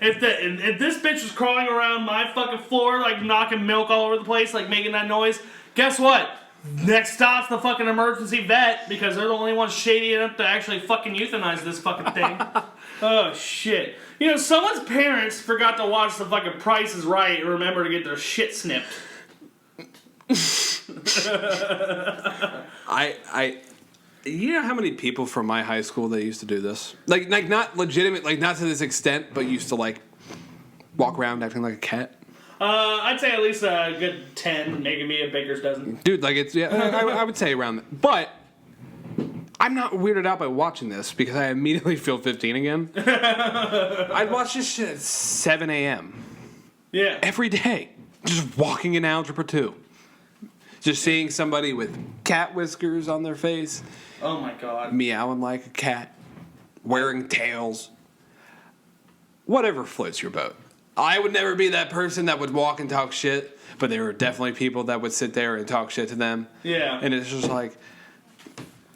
A: if this bitch was crawling around my fucking floor, like knocking milk all over the place, like making that noise, guess what? Next stop's the fucking emergency vet, because they're the only ones shady enough to actually fucking euthanize this fucking thing. Oh, shit. You know, someone's parents forgot to watch the fucking Price is Right and remember to get their shit snipped.
B: You know how many people from my high school that used to do this? Like not legitimate, like not to this extent, but used to like walk around acting like a cat.
A: I'd say at least a good 10, making me a baker's dozen.
B: Dude, like it's I would say around that. But I'm not weirded out by watching this because I immediately feel 15 again. I'd watch this shit at 7 a.m.
A: Yeah.
B: every day, just walking in Algebra 2. Just seeing somebody with cat whiskers on their face.
A: Oh my God.
B: Meowing like a cat. Wearing tails. Whatever floats your boat. I would never be that person that would walk and talk shit, but there were definitely people that would sit there and talk shit to them.
A: Yeah.
B: And it's just like,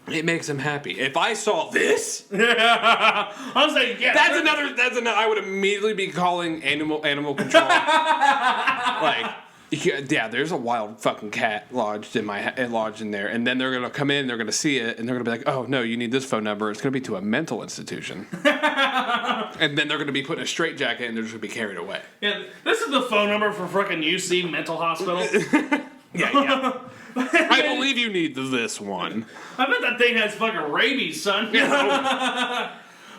B: it makes them happy. If I saw this,
A: I was like, yeah.
B: that's another. I would immediately be calling animal control. Like, yeah, there's a wild fucking cat lodged in there, and then they're gonna come in, they're gonna see it, and they're gonna be like, oh no, you need this phone number. It's gonna be to a mental institution, and then they're gonna be put in a straitjacket, and they're just gonna be carried away.
A: Yeah, this is the phone number for frickin' UC mental hospital.
B: Yeah. I believe you need this one.
A: I bet that thing has fucking rabies, son.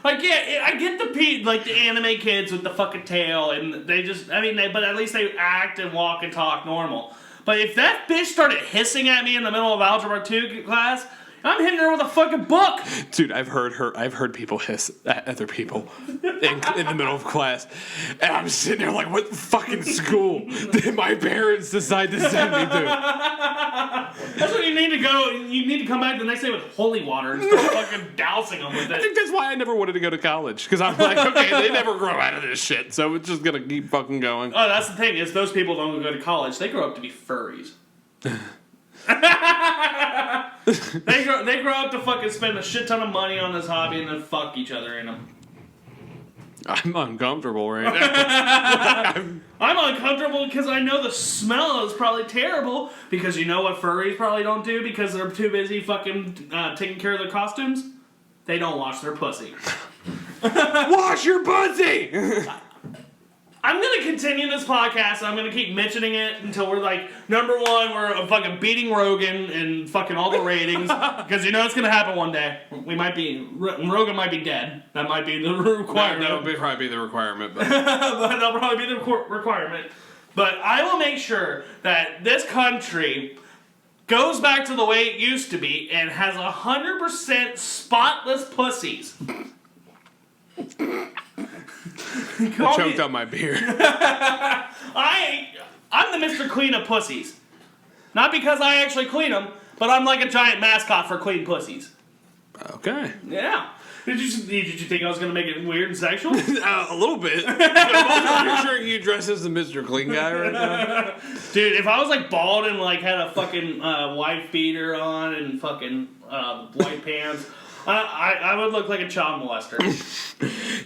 A: Like, yeah, I get the anime kids with the fucking tail, and they just, but at least they act and walk and talk normal. But if that bitch started hissing at me in the middle of Algebra 2 class, I'm hitting her with a fucking book.
B: Dude, I've heard people hiss at other people in the middle of class. And I'm sitting there like, what fucking school did my parents decide to send me to?
A: That's what you need to go. You need to come back the next day with holy water and start fucking dousing them with
B: I
A: it.
B: think that's why I never wanted to go to college. Because I'm like, okay, they never grow out of this shit. So it's just going to keep fucking going.
A: Oh, that's the thing, is those people don't go to college. They grow up to be furries. They grow up to fucking spend a shit ton of money on this hobby and then fuck each other in them.
B: I'm uncomfortable right now.
A: I'm uncomfortable because I know the smell is probably terrible, because you know what furries probably don't do because they're too busy fucking taking care of their costumes? They don't wash their pussy.
B: Wash your pussy!
A: I'm going to continue this podcast, and I'm going to keep mentioning it until we're like, number one, we're fucking beating Rogan and fucking all the ratings, because you know it's going to happen one day. Rogan might be dead. That might be the requirement.
B: That'll probably be the requirement. But
A: That'll probably be the requirement. But I will make sure that this country goes back to the way it used to be and has 100% spotless pussies.
B: I choked on my beer.
A: I'm the Mr. Clean of pussies. Not because I actually clean them, but I'm like a giant mascot for clean pussies.
B: Okay.
A: Yeah. Did you think I was going to make it weird and sexual?
B: A little bit. I'm sure you dress as the Mr. Clean guy right now.
A: Dude, if I was like bald and like had a fucking white beater on and fucking white pants, I would look like a child molester.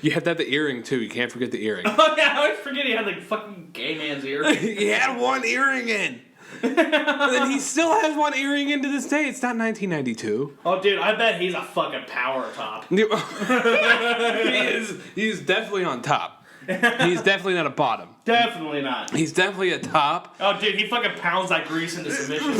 B: You had that the earring too. You can't forget the earring.
A: Oh yeah, I always forget he had like fucking gay man's ear.
B: He had one earring in. And then he still has one earring in to this day. It's not 1992.
A: Oh dude, I bet he's a fucking power top.
B: He's definitely on top. He's definitely not a bottom.
A: Definitely not.
B: He's definitely a top.
A: Oh dude, he fucking pounds that grease into submission.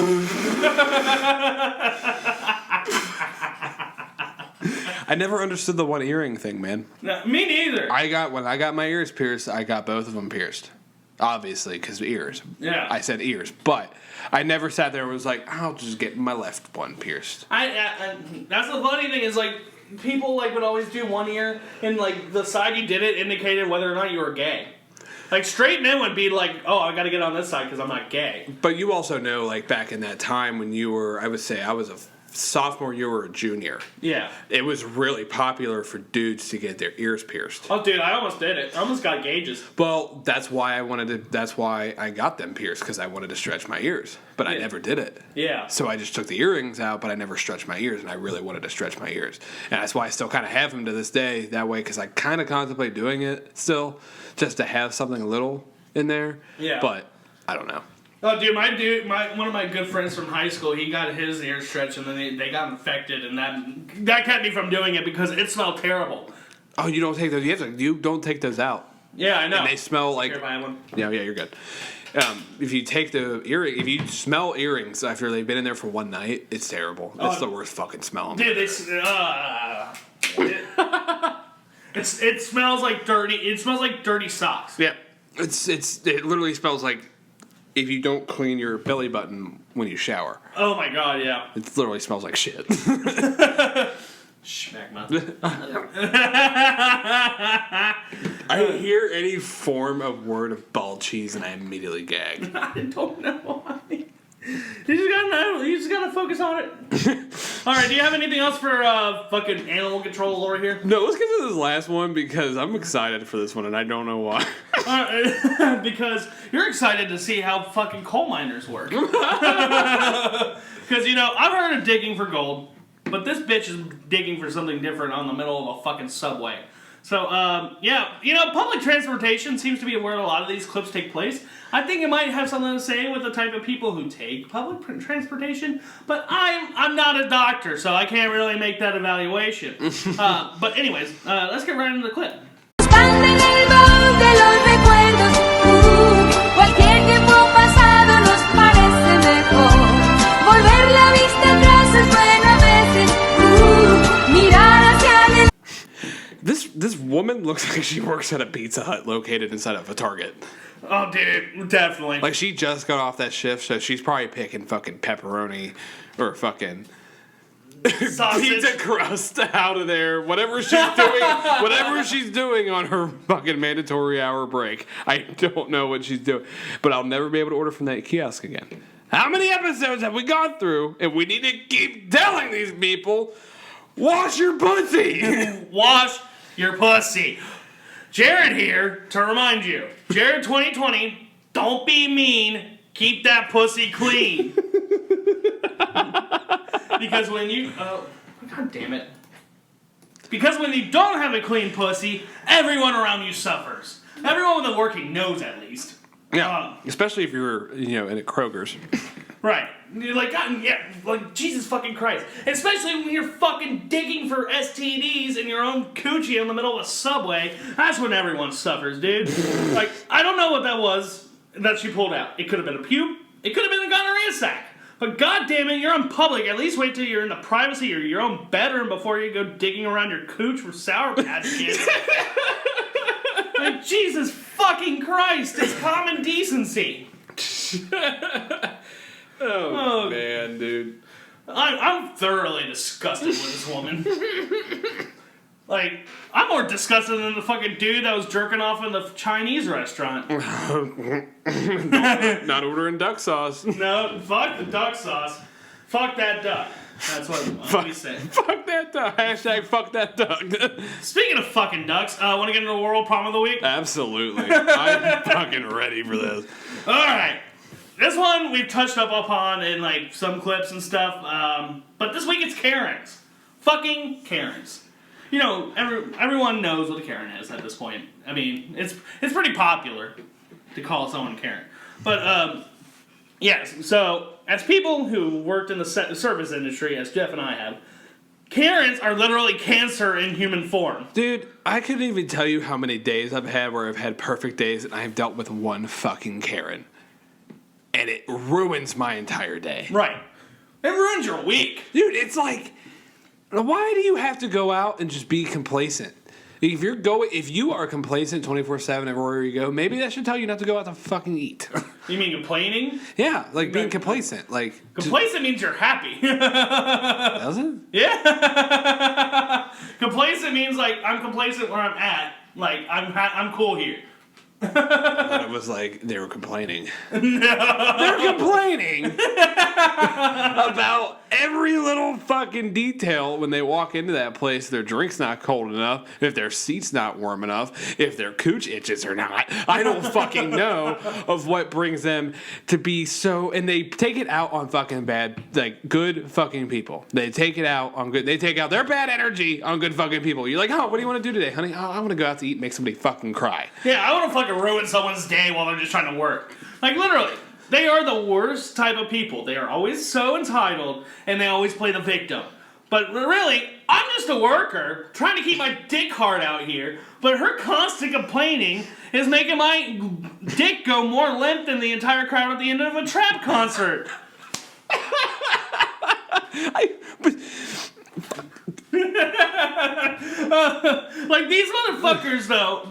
B: I never understood the one earring thing, man.
A: No, me neither.
B: When I got my ears pierced, I got both of them pierced. Obviously, because ears.
A: Yeah.
B: I said ears, but I never sat there and was like, I'll just get my left one pierced.
A: That's the funny thing is like people like would always do one ear and like the side you did it indicated whether or not you were gay. Like straight men would be like, oh, I got to get on this side because I'm not gay.
B: But you also know, like back in that time when you were, I would say I was a sophomore year or junior.
A: Yeah.
B: It was really popular for dudes to get their ears pierced.
A: Oh, dude, I almost did it. I almost got gauges.
B: Well, that's why I got them pierced, because I wanted to stretch my ears, but I never did it.
A: Yeah.
B: So I just took the earrings out, but I never stretched my ears, and I really wanted to stretch my ears. And that's why I still kind of have them to this day, that way, because I kind of contemplate doing it still, just to have something a little in there.
A: Yeah.
B: But I don't know.
A: Oh, dude, one of my good friends from high school, he got his ears stretched, and then they got infected, and that kept me from doing it because it smelled terrible.
B: Oh, you don't take those? You don't take those out.
A: Yeah, I know.
B: And they smell like.
A: Here, buy one.
B: Yeah, you're good. If you take if you smell earrings after they've been in there for one night, it's terrible. It's the worst fucking smell.
A: Dude, it smells like dirty. It smells like dirty socks.
B: Yeah, it literally smells like if you don't clean your belly button when you shower.
A: Oh my god, yeah.
B: It literally smells like shit.
A: Schmackma.
B: I hear any form of word of ball cheese and I immediately gag.
A: I don't know why. You just gotta focus on it. Alright, do you have anything else for fucking animal control lore here?
B: No, let's get to this last one because I'm excited for this one and I don't know why.
A: Because you're excited to see how fucking coal miners work. Because, I've heard of digging for gold, but this bitch is digging for something different on the middle of a fucking subway. So, public transportation seems to be where a lot of these clips take place. I think it might have something to say with the type of people who take public transportation, but I'm not a doctor, so I can't really make that evaluation. But anyways, let's get right into the clip.
F: Están en el baúl de los recuerdos. Cualquier tiempo pasado nos parece mejor. Volver la vista atrás es bueno a veces. Mirar hacia adelante.
B: This woman looks like she works at a Pizza Hut located inside of a Target.
A: Oh, dude, definitely.
B: Like, she just got off that shift, so she's probably picking fucking pepperoni or fucking
A: Sausage.
B: pizza crust out of there. Whatever she's doing on her fucking mandatory hour break. I don't know what she's doing. But I'll never be able to order from that kiosk again. How many episodes have we gone through? And we need to keep telling these people, wash your pussy.
A: Wash your pussy. Jared here to remind you. Jared 2020, don't be mean. Keep that pussy clean. Because when you... God damn it. Because when you don't have a clean pussy, everyone around you suffers. Everyone with a working nose, at least.
B: Yeah, especially if you're, in a Kroger's.
A: Right. You're like, God, yeah, like, Jesus fucking Christ. Especially when you're fucking digging for STDs in your own coochie in the middle of a subway. That's when everyone suffers, dude. Like, I don't know what that was that she pulled out. It could have been a pube. It could have been a gonorrhea sac. But god damn it, you're in public. At least wait till you're in the privacy of your own bedroom before you go digging around your cooch for Sour Patch Kids. Like, Jesus fucking Christ, it's common decency.
B: Oh, man, dude.
A: I'm thoroughly disgusted with this woman. Like, I'm more disgusted than the fucking dude that was jerking off in the Chinese restaurant.
B: Not ordering duck sauce.
A: No, fuck the duck sauce. Fuck that duck. That's what we say.
B: Fuck that duck. Hashtag fuck that duck.
A: Speaking of fucking ducks, want to get into the world problem of the week?
B: Absolutely. I'm fucking ready for this.
A: Alright. This one we've touched up upon in like some clips and stuff, but this week it's Karens. Fucking Karens. Everyone knows what a Karen is at this point. I mean, it's pretty popular to call someone Karen. But, yes, so as people who worked in the service industry, as Jeff and I have, Karens are literally cancer in human form.
B: Dude, I couldn't even tell you how many days I've had where I've had perfect days and I've dealt with one fucking Karen. And it ruins my entire day.
A: Right. It ruins your week.
B: Dude, it's like, why do you have to go out and just be complacent? If you are complacent 24/7 everywhere you go, maybe that should tell you not to go out to fucking eat.
A: You mean complaining?
B: Yeah, like being complacent. Like
A: complacent means you're happy.
B: Does it?
A: Yeah. Complacent means like I'm complacent where I'm at. Like I'm cool here.
B: I thought it was like they were complaining. No. They're complaining about every little fucking detail when they walk into that place. Their drink's not cold enough, if their seat's not warm enough, if their cooch itches or not. I don't fucking know of what brings them to be so. And they take it out on fucking bad, like good fucking people. They take it out on good. They take out their bad energy on good fucking people. You're like, oh, what do you want to do today, honey? Oh, I want to go out to eat and make somebody fucking cry.
A: Yeah, I want to fucking ruin someone's day while they're just trying to work. Like, literally. They are the worst type of people. They are always so entitled, and they always play the victim. But really, I'm just a worker trying to keep my dick hard out here, but her constant complaining is making my dick go more limp than the entire crowd at the end of a trap concert. Like, these motherfuckers, though,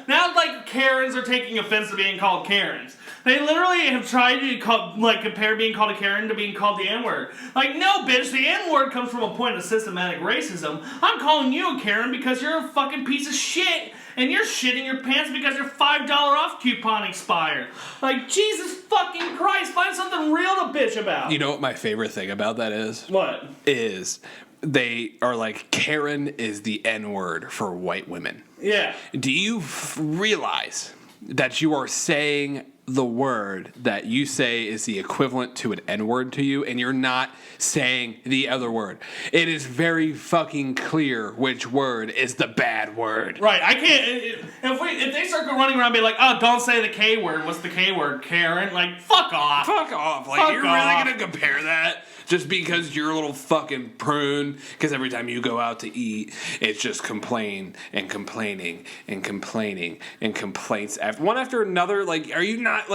A: now, like, Karens are taking offense to being called Karens. They literally have tried to compare being called a Karen to being called the N-word. Like, no, bitch, the N-word comes from a point of systematic racism. I'm calling you a Karen because you're a fucking piece of shit, and you're shitting your pants because your $5 off coupon expired. Like, Jesus fucking Christ, find something real to bitch about.
B: You know what my favorite thing about that is?
A: What?
B: Is they are like, Karen is the N-word for white women.
A: Yeah.
B: Do you realize that you are saying the word that you say is the equivalent to an N-word to you, and you're not saying the other word? It is very fucking clear which word is the bad word.
A: Right, I can't. If they start running around and be like, oh, don't say the K word. What's the K word? Karen? Like, fuck off.
B: Fuck off. Like, you're really gonna compare that? Just because you're a little fucking prune, because every time you go out to eat, it's just complaining and complaining and complaining and complaints one after another. Like, are you not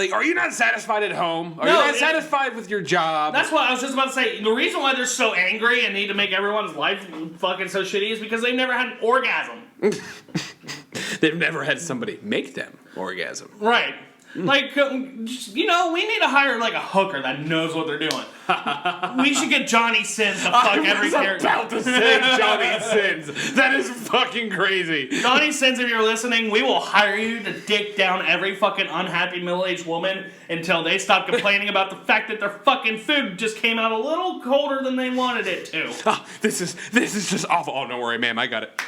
B: satisfied at home? Are you not satisfied with your job?
A: That's what I was just about to say. The reason why they're so angry and need to make everyone's life fucking so shitty is because they've never had an orgasm.
B: They've never had somebody make them orgasm.
A: Right. Like, we need to hire, like, a hooker that knows what they're doing. We should get Johnny Sins to fuck every character.
B: I was about to say Johnny Sins. That is fucking crazy.
A: Johnny Sins, if you're listening, we will hire you to dick down every fucking unhappy middle-aged woman until they stop complaining about the fact that their fucking food just came out a little colder than they wanted it to.
B: Oh, this is just awful. Oh, don't worry, ma'am. I got it.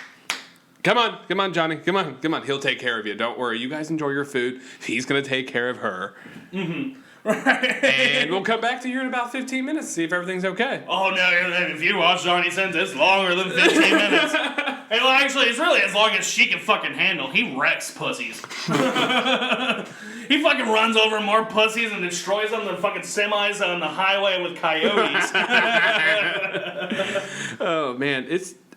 B: Come on, Johnny. Come on. He'll take care of you. Don't worry. You guys enjoy your food. He's going to take care of her. Mm-hmm. Right. And we'll come back to you in about 15 minutes to see if everything's okay.
A: Oh, no. If you watch Johnny Sins, it's longer than 15 minutes. Well, actually, it's really as long as she can fucking handle. He wrecks pussies. He fucking runs over more pussies and destroys them than fucking semis on the highway with coyotes.
B: Oh, man.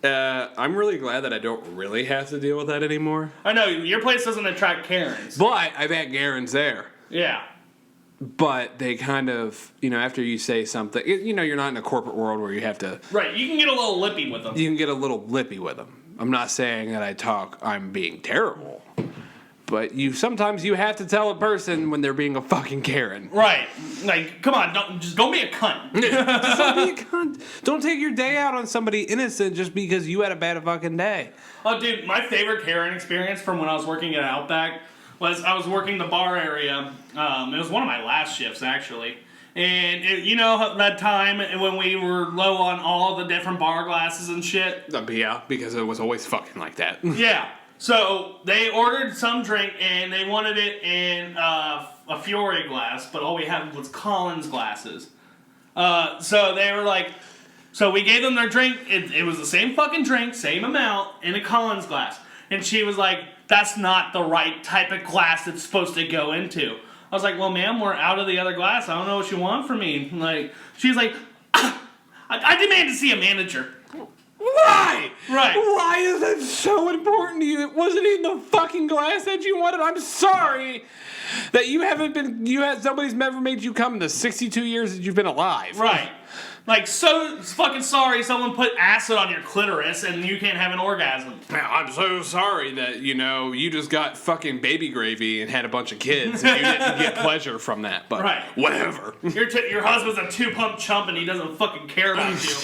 B: I'm really glad that I don't really have to deal with that anymore.
A: I know, your place doesn't attract Karens.
B: But I've had Karens there.
A: Yeah.
B: But they kind of, after you say something, you're not in a corporate world where you have to...
A: Right, you can get a little lippy with them.
B: You can get a little lippy with them. I'm not saying that I'm being terrible. But sometimes you have to tell a person when they're being a fucking Karen.
A: Right. Like, come on, don't be a cunt.
B: Just don't be a cunt. Don't take your day out on somebody innocent just because you had a bad fucking day. Oh,
A: dude, my favorite Karen experience from when I was working at Outback was I was working the bar area. It was one of my last shifts, actually. And that time when we were low on all the different bar glasses and shit?
B: Yeah, because it was always fucking like that.
A: Yeah. So they ordered some drink and they wanted it in a Fiore glass, but all we had was Collins glasses. So they were like, so we gave them their drink. It was the same fucking drink, same amount, in a Collins glass. And she was like, that's not the right type of glass it's supposed to go into. I was like, well, ma'am, we're out of the other glass. I don't know what you want from me. Like, she's like, I demand to see a manager.
B: Why?
A: Right.
B: Why is that so important to you? It wasn't even the fucking glass that you wanted. I'm sorry that somebody's never made you come in the 62 years that you've been alive.
A: Right. Like, so fucking sorry someone put acid on your clitoris and you can't have an orgasm.
B: I'm so sorry that, you just got fucking baby gravy and had a bunch of kids and you didn't get pleasure from that. But
A: right.
B: Whatever.
A: Your husband's a 2-pump chump and he doesn't fucking care about you.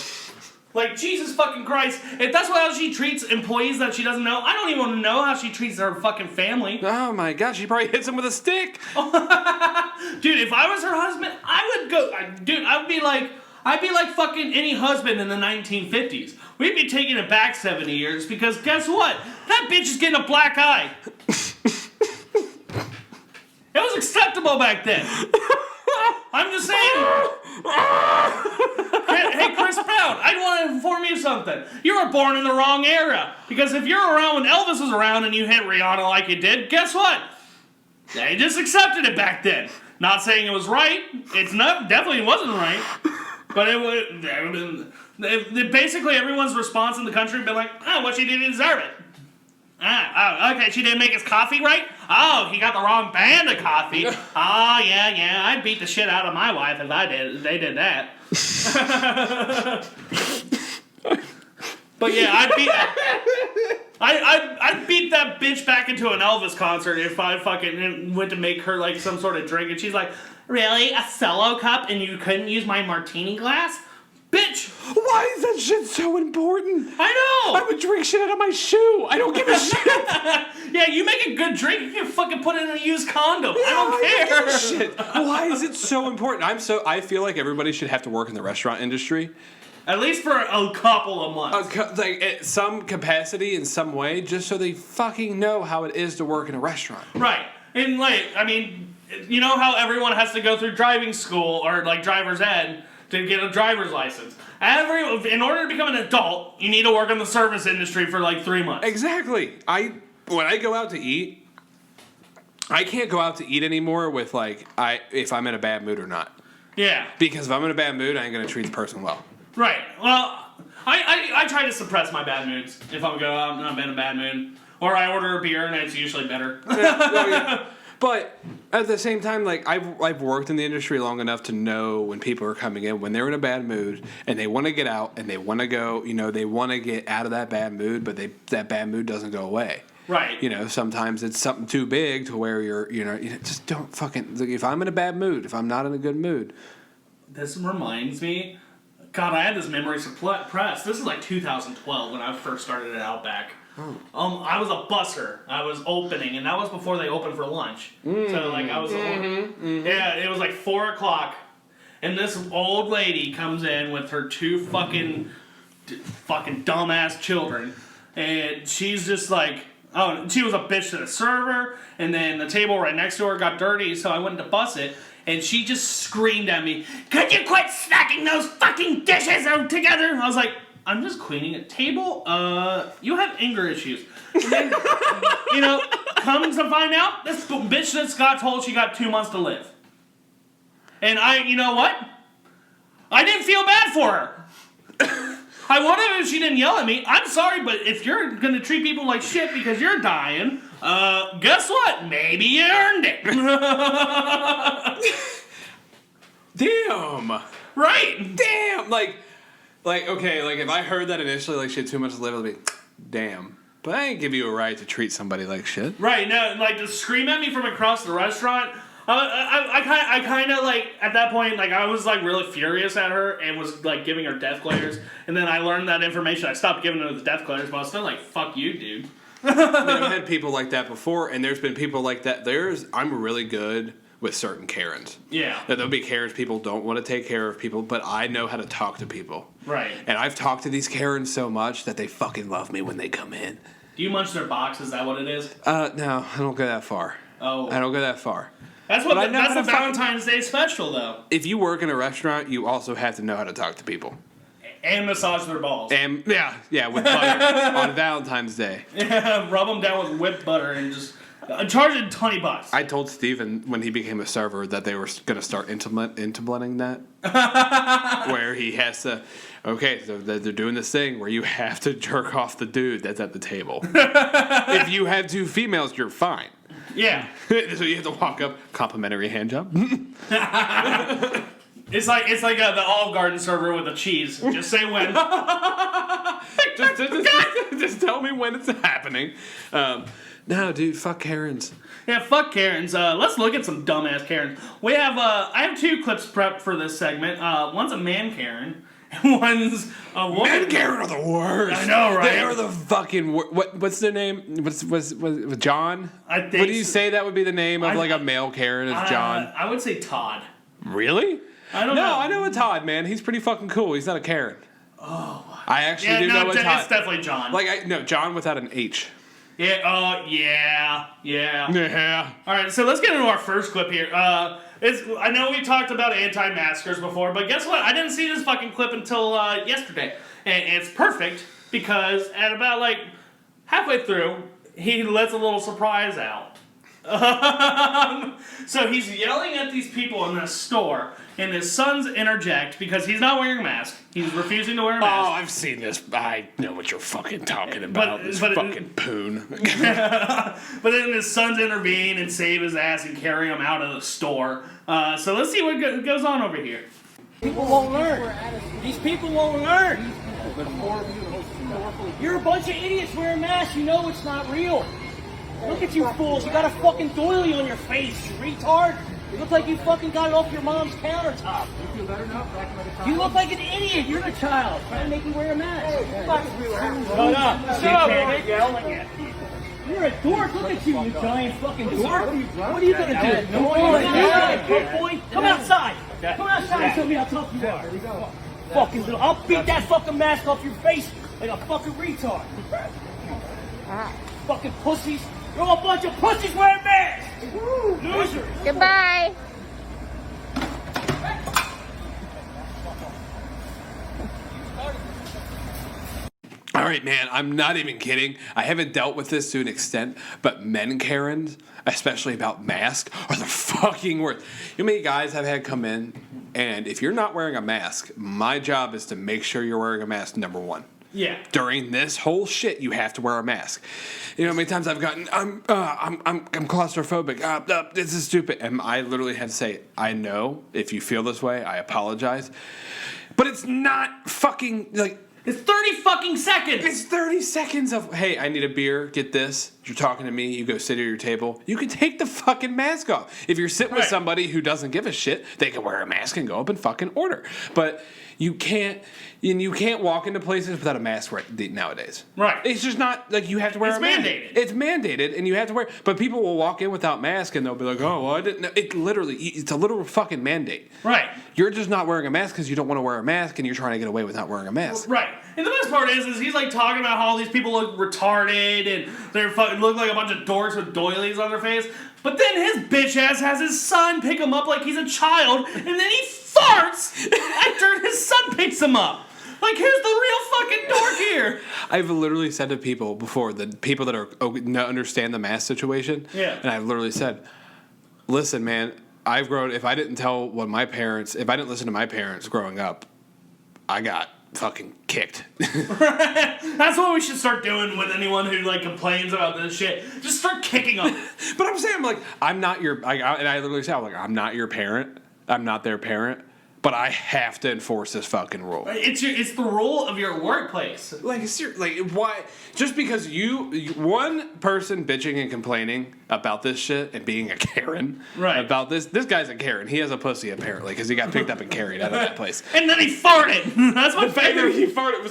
A: Like, Jesus fucking Christ. If that's how she treats employees that she doesn't know, I don't even want to know how she treats her fucking family.
B: Oh my gosh, she probably hits him with a stick.
A: Dude, if I was her husband, I would be like, I'd be like fucking any husband in the 1950s. We'd be taking it back 70 years because guess what? That bitch is getting a black eye. It was acceptable back then. I'm just saying. Hey, Chris Brown, I want to inform you of something. You were born in the wrong era. Because if you're around when Elvis was around and you hit Rihanna like you did, guess what? They just accepted it back then. Not saying it was right. It's not, definitely wasn't right. But basically everyone's response in the country would be like, oh, what she did to deserve it. Okay, she didn't make his coffee right? Oh, he got the wrong brand of coffee. Oh, yeah, I'd beat the shit out of my wife if they did that. But yeah, I'd beat that bitch back into an Elvis concert if I fucking went to make her like some sort of drink and she's like, really? A solo cup and you couldn't use my martini glass? Bitch!
B: Why is that shit so important?
A: I know!
B: I would drink shit out of my shoe. I don't give a shit.
A: Yeah, you make a good drink, you can fucking put it in a used condom. I don't care.
B: Shit. Why is it so important? I feel like everybody should have to work in the restaurant industry.
A: At least for a couple of months.
B: Like at some capacity in some way, just so they fucking know how it is to work in a restaurant.
A: Right. And like, I mean, you know how everyone has to go through driving school or like driver's ed to get a driver's license. In order to become an adult, you need to work in the service industry for like 3 months.
B: Exactly. When I go out to eat, I can't go out to eat anymore with like if I'm in a bad mood or not.
A: Yeah.
B: Because if I'm in a bad mood, I ain't gonna treat the person well.
A: Right. Well, I try to suppress my bad moods if I'm going out and I'm in a bad mood. Or I order a beer and it's usually better.
B: Yeah. But at the same time, like I've worked in the industry long enough to know when people are coming in, when they're in a bad mood and they want to get out and they want to go, they want to get out of that bad mood, but that bad mood doesn't go away.
A: Right.
B: Sometimes it's something too big to where you're, just don't fucking, like, if I'm in a bad mood, if I'm not in a good mood.
A: This reminds me, God, I had this memory suppressed. This is like 2012 when I first started at Outback. I was a busser. I was opening, and that was before they opened for lunch. So like I was, yeah, it was like 4 o'clock, and this old lady comes in with her 2 fucking dumbass children, and she's just like, oh, she was a bitch to the server, and then the table right next to her got dirty, so I went to bus it. And she just screamed at me, could you quit stacking those fucking dishes together? I was like, I'm just cleaning a table. You have anger issues. And then, comes to find out, this bitch just got told she got 2 months to live. And you know what? I didn't feel bad for her. I would have if she didn't yell at me. I'm sorry, but if you're going to treat people like shit because you're dying, guess what? Maybe you earned it.
B: Damn.
A: Right.
B: Damn. Like, okay, like if I heard that initially, like shit, 2 months to live, I'd be, damn. But I ain't give you a right to treat somebody like shit.
A: Right. Now, like to scream at me from across the restaurant. I kind of like at that point, like I was like really furious at her and was like giving her death glares. And then I learned that information. I stopped giving her the death glares, but I was still like, "Fuck you, dude."
B: I've had people like that before, and there's been people like that. I'm really good with certain Karens.
A: Yeah.
B: That there'll be Karens people don't want to take care of people, but I know how to talk to people.
A: Right.
B: And I've talked to these Karens so much that they fucking love me when they come in.
A: Do you munch their box? Is that what it is?
B: No, I don't go that far.
A: Oh.
B: I don't go that far.
A: That's the Valentine's Day special, though.
B: If you work in a restaurant, you also have to know how to talk to people.
A: And massage their balls.
B: And yeah, with butter on Valentine's Day.
A: Yeah, rub them down with whipped butter and just charge it $20.
B: I told Steven when he became a server that they were going to start implementing that. Where he has to, okay, so they're doing this thing where you have to jerk off the dude that's at the table. If you have 2 females, you're fine.
A: Yeah.
B: So you have to walk up, complimentary hand job.
A: It's like the Olive Garden server with the cheese. Just say when.
B: just tell me when it's happening. No, dude, fuck Karens.
A: Yeah, fuck Karens. Let's look at some dumbass Karens. We have I have 2 clips prepped for this segment. One's a man Karen. One's a woman.
B: Men Karen are the worst.
A: I know, right?
B: They are the fucking what's their name? What's John?
A: I think.
B: What do you say that would be the name of like a male Karen? Is John?
A: I would say Todd.
B: Really?
A: I don't know.
B: I know a Todd, man. He's pretty fucking cool. He's not a Karen.
A: Oh.
B: I actually
A: Yeah,
B: do know a Todd.
A: it's definitely John.
B: No, John without an H.
A: Yeah. Oh, yeah.
B: Yeah.
A: All right, so let's get into our first clip here. I know we talked about anti-maskers before, but guess what? I didn't see this fucking clip until yesterday, and it's perfect because at about like halfway through, he lets a little surprise out. So he's yelling at these people in this store, and his sons interject because he's not wearing a mask. He's refusing to wear a mask.
B: Oh, I've seen this. I know what you're fucking talking about. This fucking poon.
A: But then his sons intervene and save his ass and carry him out of the store. So let's see what goes on over here.
G: People won't learn. These people won't learn. You're a bunch of idiots wearing masks. You know it's not real. Look at you fools. You got a fucking doily on your face, you retard. You look like you fucking got it off your mom's countertop. You feel better now? You look like an idiot. You're the child. Trying to make you wear a mask. Shut up. Shut up, man. Yelling at people. You're a dork. Look at you, you giant fucking dork. What are you going to do? Boy, come outside. Come outside and tell me how tough you are. Fucking little. I'll beat that fucking mask off your face like a fucking retard. Fucking pussies. You're all a bunch of pussies wearing masks. Losers.
H: Goodbye.
B: All right, man, I'm not even kidding. I haven't dealt with this to an extent, but men Karens, especially about masks, are the fucking worst. You know how many guys I've had come in, and if you're not wearing a mask, my job is to make sure you're wearing a mask, number one.
A: Yeah.
B: During this whole shit, you have to wear a mask. You know how many times I've gotten, I'm claustrophobic. This is stupid, and I literally had to say, I know if you feel this way, I apologize, but it's not fucking like.
A: It's 30 fucking seconds.
B: It's 30 seconds of, hey, I need a beer, get this. You're talking to me, you go sit at your table. You can take the fucking mask off. If you're sitting with somebody who doesn't give a shit, they can wear a mask and go up and fucking order. But you can't walk into places without a mask nowadays.
A: Right.
B: It's just not, like, you have to wear a mask.
A: It's mandated.
B: It's mandated, and you have to wear, but people will walk in without mask, and they'll be like, oh, well, I didn't know. It's a literal fucking mandate.
A: Right.
B: You're just not wearing a mask because you don't want to wear a mask, and you're trying to get away with not wearing a mask.
A: Right. And the best part is he's like talking about how all these people look retarded and they're fucking look like a bunch of dorks with doilies on their face. But then his bitch ass has his son pick him up like he's a child, and then he farts after his son picks him up. Like, here's the real fucking dork here.
B: I've literally said to people before, the people that understand the mask situation, and I've literally said, listen, man, I've grown, if I didn't listen to my parents growing up, I got fucking kicked.
A: That's what we should start doing with anyone who like complains about this shit. Just start kicking them.
B: But I'm saying, I'm not your, and I literally say, I'm not your parent. I'm not their parent. But I have to enforce this fucking rule.
A: It's the rule of your workplace.
B: Like why? Just because one person bitching and complaining about this shit and being a Karen about this guy's a Karen. He has a pussy apparently because he got picked up and carried out of that place.
A: And then he farted. That's my favorite.
B: He farted.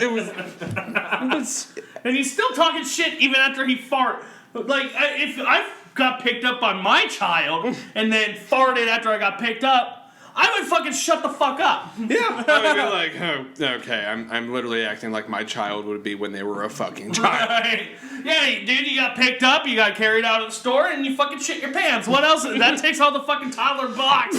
B: It was.
A: And he's still talking shit even after he farted. Like if I got picked up by my child and then farted after I got picked up, I would fucking shut the fuck up.
B: Yeah. I would be like, oh, okay, I'm literally acting like my child would be when they were a fucking child.
A: Right. Yeah, dude, you got picked up, you got carried out of the store, and you fucking shit your pants. What else? That takes all the fucking toddler box.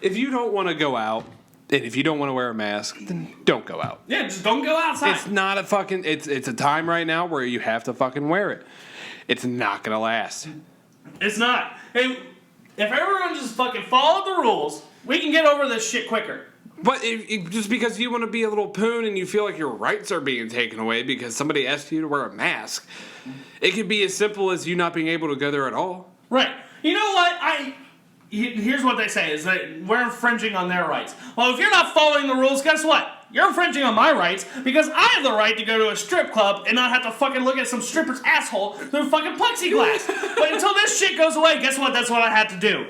B: If you don't want to go out, and if you don't want to wear a mask, then don't go out.
A: Yeah, just don't go outside.
B: It's not a fucking, it's a time right now where you have to fucking wear it. It's not going to last.
A: It's not. Hey, if everyone just fucking followed the rules, we can get over this shit quicker.
B: But just because you want to be a little poon and you feel like your rights are being taken away because somebody asked you to wear a mask, it could be as simple as you not being able to go there at all.
A: Right. You know what? Here's what they say, is that we're infringing on their rights. Well, if you're not following the rules, guess what? You're infringing on my rights because I have the right to go to a strip club and not have to fucking look at some stripper's asshole through fucking plexiglass. But until this shit goes away, guess what? That's what I have to do.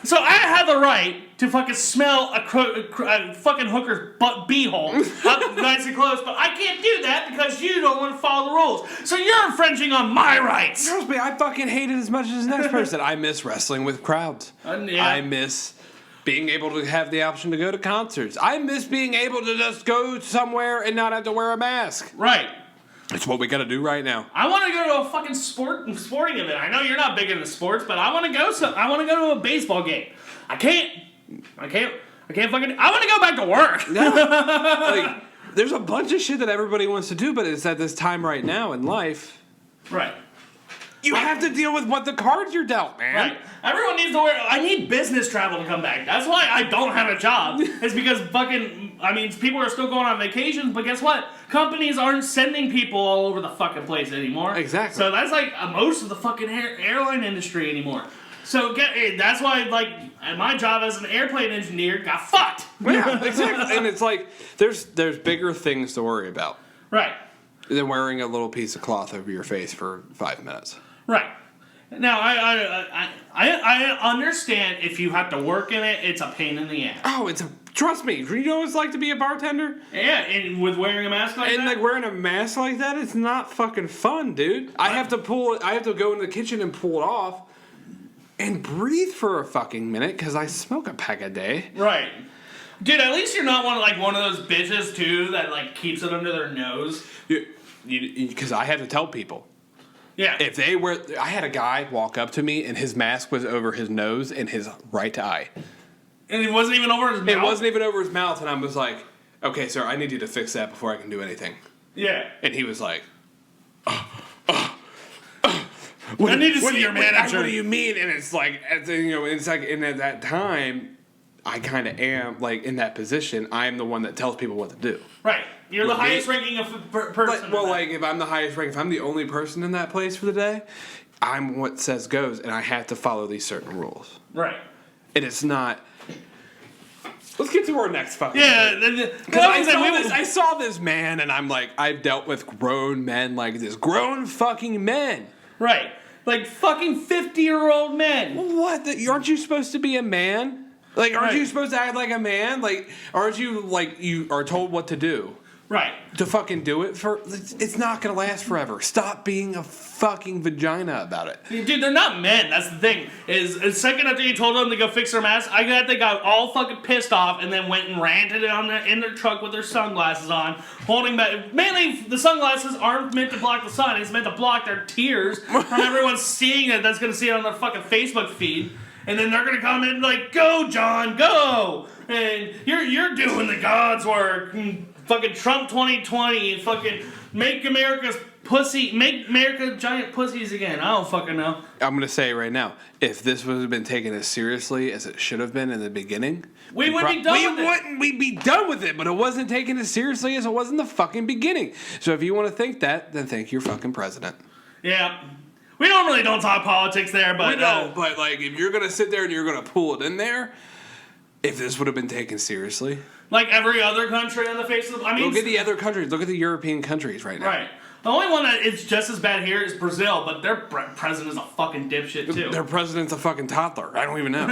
A: So I have the right to fucking smell a fucking hooker's butt beehole up nice and close, but I can't do that because you don't want to follow the rules. So you're infringing on my rights.
B: Trust me, I fucking hate it as much as the next person. I miss wrestling with crowds.
A: Yeah.
B: I miss being able to have the option to go to concerts. I miss being able to just go somewhere and not have to wear a mask.
A: Right.
B: It's what we got to do right now.
A: I want to go to a fucking sporting event. I know you're not big into sports, but I want to go. I want to go to a baseball game. I can't fucking. I want to go back to work.
B: Like, there's a bunch of shit that everybody wants to do, but it's at this time right now in life.
A: Right.
B: You have to deal with what the cards you're dealt, man.
A: Right. Everyone needs to wear. I need business travel to come back. That's why I don't have a job. It's because fucking. I mean, people are still going on vacations, but guess what? Companies aren't sending people all over the fucking place anymore.
B: Exactly.
A: So that's like most of the fucking airline industry anymore. So that's why, like, my job as an airplane engineer got fucked.
B: Yeah, exactly. And it's like there's bigger things to worry about.
A: Right.
B: Than wearing a little piece of cloth over your face for 5 minutes.
A: Right. Now, I understand if you have to work in it, it's a pain in the ass.
B: Oh, trust me. You know what it's like to be a bartender?
A: Yeah, and with wearing a mask like that?
B: And like wearing a mask like that, it's not fucking fun, dude. I have to go in the kitchen and pull it off and breathe for a fucking minute because I smoke a pack a day.
A: Right. Dude, at least you're not one of those bitches, too, that, like, keeps it under their nose.
B: Because I had to tell people.
A: Yeah.
B: If they were... I had a guy walk up to me, and his mask was over his nose and his right eye.
A: And it wasn't even over his mouth?
B: It wasn't even over his mouth, and I was like, okay, sir, I need you to fix that before I can do anything.
A: Yeah.
B: And he was like...
A: I need to see your manager.
B: What do you mean? And it's like, it's like, and at that time... I kind of am, like, in that position. I'm the one that tells people what to do.
A: Right. You're the highest ranking person.
B: Well, like, if I'm the highest ranking, if I'm the only person in that place for the day, I'm what says goes, and I have to follow these certain rules.
A: Right.
B: And it's not... Let's get to our next fucking
A: Yeah.
B: Because I saw this man, and I'm like, I've dealt with grown men like this. Grown fucking men.
A: Right. Like fucking 50-year-old men.
B: What? Aren't you supposed to be a man? Like, aren't
A: Right.
B: you supposed to act like a man? Like, aren't you, like, you are told what to do?
A: Right.
B: To fucking do it for... It's not going to last forever. Stop being a fucking vagina about it.
A: Dude, they're not men. That's the thing. Is a second after you told them to go fix their mask, they got all fucking pissed off and then went and ranted in their truck with their sunglasses on, holding back. Mainly, the sunglasses aren't meant to block the sun. It's meant to block their tears from everyone seeing it that's going to see it on their fucking Facebook feed. And then they're gonna come in like, "Go, John, go!" And you're doing the God's work. And fucking Trump 2020. Fucking make America giant pussies again. I don't fucking know.
B: I'm gonna say right now, if this would have been taken as seriously as it should have been in the beginning,
A: we'd be done with it.
B: We'd be done with it, but it wasn't taken as seriously as it was in the fucking beginning. So if you want to think that, then thank your fucking president.
A: Yeah. We don't talk politics there, but...
B: but like, if you're going to sit there and you're going to pull it in there, if this would have been taken seriously...
A: Like every other country on the face of the...
B: Look at the other countries. Look at the European countries right now.
A: Right. The only one that is just as bad here is Brazil, but their president is a fucking dipshit, too.
B: Their president's a fucking toddler. I don't even know.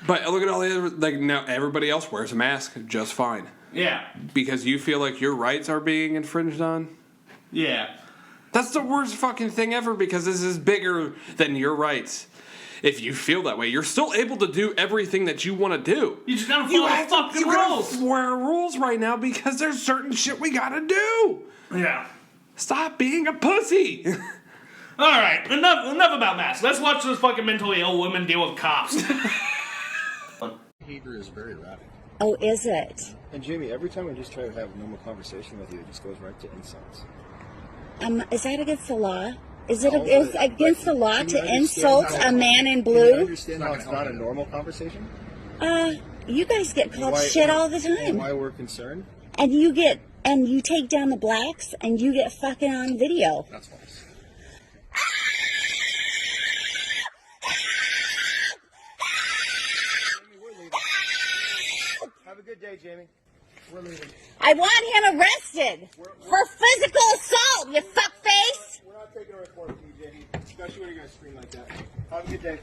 B: But look at all the other... Like, now everybody else wears a mask just fine.
A: Yeah.
B: Because you feel like your rights are being infringed on?
A: Yeah.
B: That's the worst fucking thing ever because this is bigger than your rights. If you feel that way, you're still able to do everything that you want to do.
A: You just gotta follow the fucking rules.
B: You gotta wear rules right now because there's certain shit we gotta do.
A: Yeah.
B: Stop being a pussy.
A: All right, enough about masks. Let's watch this fucking mentally ill woman deal with cops.
H: Behavior is very erratic.
I: Oh, is it?
H: And Jamie, every time I just try to have a normal conversation with you, it just goes right to insults.
I: Is that against the law? Is it
H: No,
I: is
H: but-
I: against the law
H: Can you
I: to
H: understand
I: insult
H: how-
I: a man in
H: Do you
I: blue?
H: understand how it's not a normal conversation?
I: You guys get called
H: Why-
I: shit all the
H: and
I: time,
H: why we're concerned?
I: and you take down the blacks, and you get fucking on video.
H: That's false. Jamie, we're leaving. Have a good day, Jamie. We're leaving.
I: I want him arrested for physical assault. You fuckface.
H: We're not taking a report from you, Jamie, especially when you're going to scream like that. Have a good day.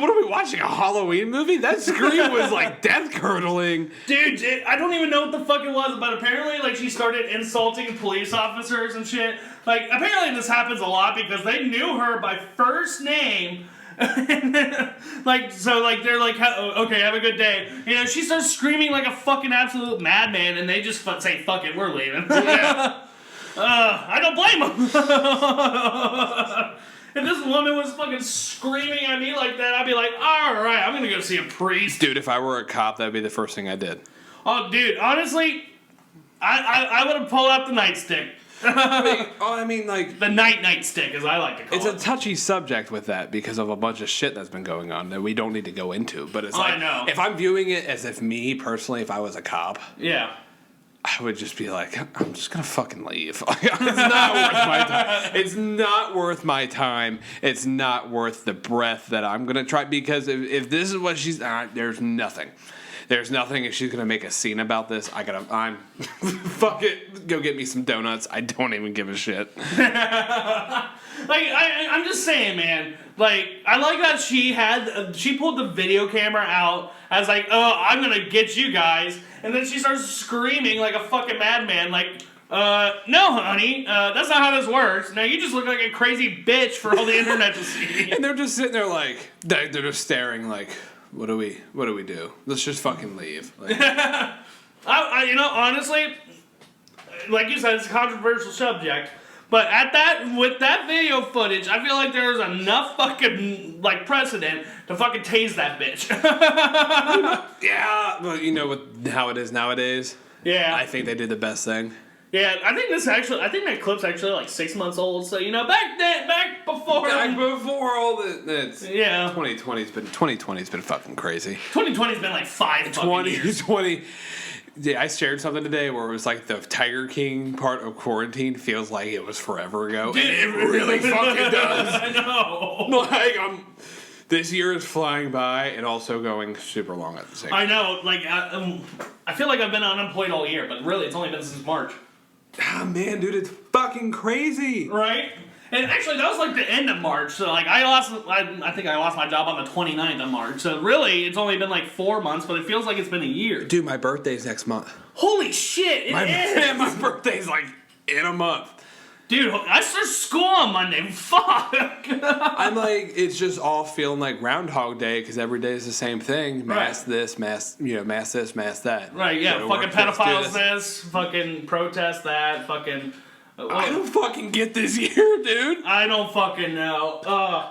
B: What are we watching? A Halloween movie? That scream was like death curdling.
A: Dude, I don't even know what the fuck it was, but apparently, like, she started insulting police officers and shit. Like, apparently this happens a lot because they knew her by first name. Like, so, like, they're like, okay, have a good day. You know, she starts screaming like a fucking absolute madman, and they just say, fuck it, we're leaving. Yeah. I don't blame them. If this woman was fucking screaming at me like that, I'd be like, alright, I'm gonna go see a priest.
B: Dude, if I were a cop, that'd be the first thing I did.
A: Oh, dude, honestly, I would have pulled out the nightstick.
B: I mean, like...
A: The night stick, as I like to call it.
B: It's a touchy subject with that because of a bunch of shit that's been going on that we don't need to go into. But it's like,
A: I know.
B: If I'm viewing it as if me, personally, if I was a cop...
A: Yeah.
B: I would just be like, I'm just gonna fucking leave. It's not worth my time. It's not worth my time. It's not worth the breath that I'm gonna try. Because if this is what she's, there's nothing. There's nothing. If she's gonna make a scene about this, I'm fuck it. Go get me some donuts. I don't even give a shit.
A: Like, I'm just saying, man. Like, I like that she pulled the video camera out as like, oh, I'm gonna get you guys. And then she starts screaming like a fucking madman, like, no, honey, that's not how this works. Now you just look like a crazy bitch for all the internet to see.
B: And they're just sitting there like, they're just staring like, what do we do? Let's just fucking leave. Like,
A: you know, honestly, like you said, it's a controversial subject. But with that video footage, I feel like there's enough fucking, like, precedent to fucking tase that bitch.
B: yeah, well, you know how it is nowadays?
A: Yeah.
B: I think they did the best thing.
A: Yeah, I think that clip's actually like 6 months old, so, you know, back before
B: all the...
A: Yeah.
B: 2020's been fucking crazy.
A: 2020's been like 5 fucking years.
B: 2020... Yeah, I shared something today where it was like the Tiger King part of quarantine feels like it was forever ago.
A: Dude,
B: and it really fucking does.
A: I know.
B: Like, this year is flying by and also going super long at the same time.
A: I know. Like, I feel like I've been unemployed all year, but really it's only been since March.
B: Ah, man, dude, it's fucking crazy.
A: Right? And actually, that was like the end of March. So, like, I think I lost my job on the 29th of March. So, really, it's only been like 4 months, but it feels like it's been a year.
B: Dude, my birthday's next month.
A: Holy shit, it is!
B: My birthday's like in a month.
A: Dude, I start school on Monday. Fuck!
B: I'm like, it's just all feeling like Groundhog Day because every day is the same thing. Mask this, mask this, mask that.
A: Right, yeah. Fucking pedophiles this, fucking protest that, fucking...
B: I don't fucking get this year, dude.
A: I don't fucking know.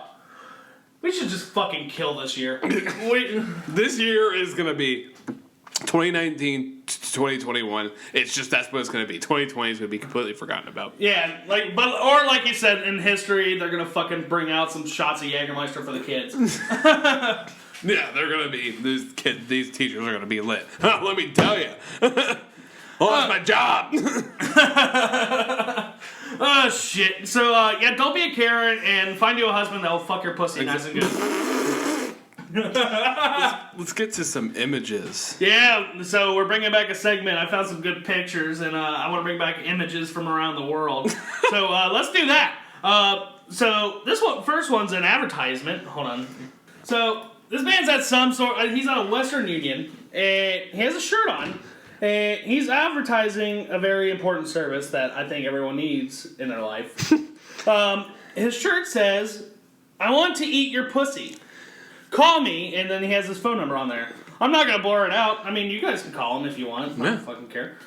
A: We should just fucking kill this year.
B: This year is gonna be 2019 to 2021. It's just that's what it's gonna be. 2020 is gonna be completely forgotten about.
A: Yeah, or like you said, in history, they're gonna fucking bring out some shots of Jägermeister for the kids.
B: Yeah, they're gonna be these teachers are gonna be lit. Let me tell you. Lost my job.
A: Oh shit. So yeah, don't be a Karen and find you a husband that'll fuck your pussy nice and good.
B: Let's get to some images.
A: Yeah, so we're bringing back a segment. I found some good pictures, and I want to bring back images from around the world. So let's do that. So this first one's an advertisement. Hold on. So this man's at some sort. He's at a Western Union, and he has a shirt on. And he's advertising a very important service that I think everyone needs in their life. His shirt says, "I want to eat your pussy. Call me," and then he has his phone number on there. I'm not going to blur it out. I mean, you guys can call him if you want. I don't fucking care.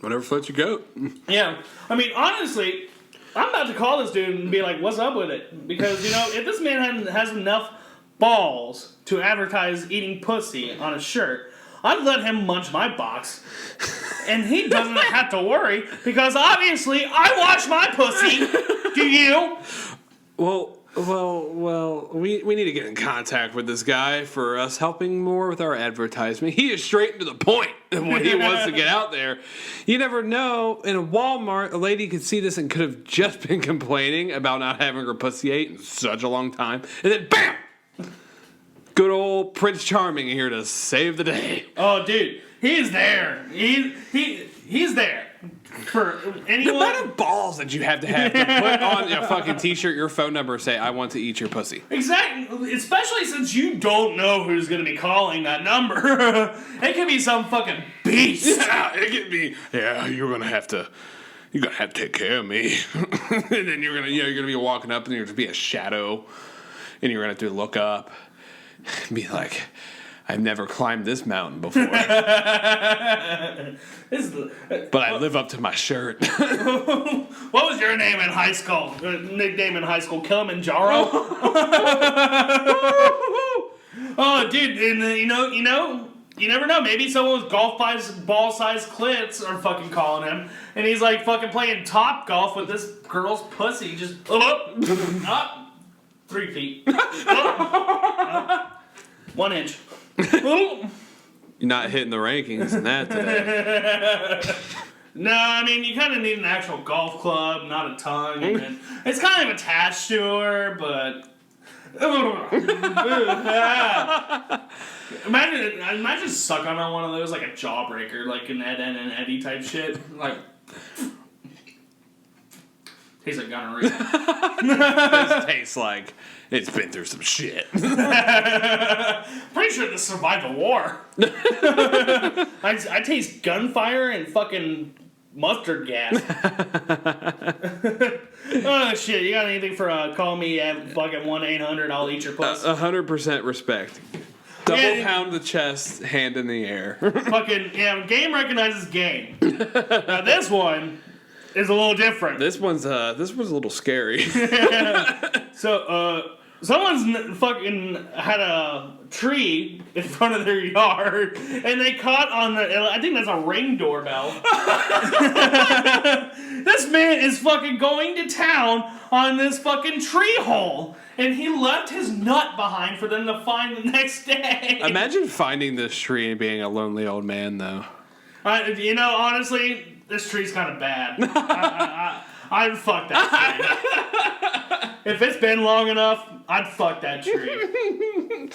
B: Whatever floats your goat.
A: Yeah. I mean, honestly, I'm about to call this dude and be like, what's up with it? Because, you know, if this man has enough balls to advertise eating pussy on a shirt, I'd let him munch my box, and he doesn't have to worry, because obviously I wash my pussy. Do you?
B: Well, we need to get in contact with this guy for us helping more with our advertisement. He is straight to the point of what he wants to get out there. You never know. In a Walmart, a lady could see this and could have just been complaining about not having her pussy ate in such a long time, and then BAM! Good old Prince Charming here to save the day.
A: Oh, dude, he's there. He's there. For
B: The
A: anyone.
B: amount of balls that you have to put on a fucking t-shirt, your phone number, say, I want to eat your pussy.
A: Exactly, especially since you don't know who's going to be calling that number. It could be some fucking beast.
B: Yeah, it could be, you're gonna have to take care of me. And then you're gonna be walking up and you're gonna be a shadow. And you're gonna have to look up and be like, I've never climbed this mountain before. But I live up to my shirt.
A: What was your name in high school? Nickname in high school? Kilimanjaro? Oh, dude, and you never know. Maybe someone with ball-sized clits are fucking calling him, and he's like fucking playing top golf with this girl's pussy, just up. 3 feet. 1 inch.
B: You're not hitting the rankings in that today.
A: No, I mean, you kind of need an actual golf club, not a tongue. And it's kind of attached to her, but... Imagine suck on one of those, like a jawbreaker, like an Ed and Eddie type shit. Like... Tastes like gonorrhea.
B: This tastes like it's been through some shit.
A: Pretty sure this survived the war. I taste gunfire and fucking mustard gas. Oh shit! You got anything for call me at fucking 1-800? I'll eat your puss.
B: 100% respect. Double pound the chest, hand in the air.
A: Fucking game recognizes game. Now this one is a little different.
B: This one's a little scary.
A: So, someone's fucking had a tree in front of their yard, and they caught on I think that's a Ring doorbell. This man is fucking going to town on this fucking tree hole, and he left his nut behind for them to find the next day.
B: Imagine finding this tree and being a lonely old man, though.
A: Honestly, this tree's kind of bad. I'd fuck that tree. If it's been long enough, I'd fuck that tree.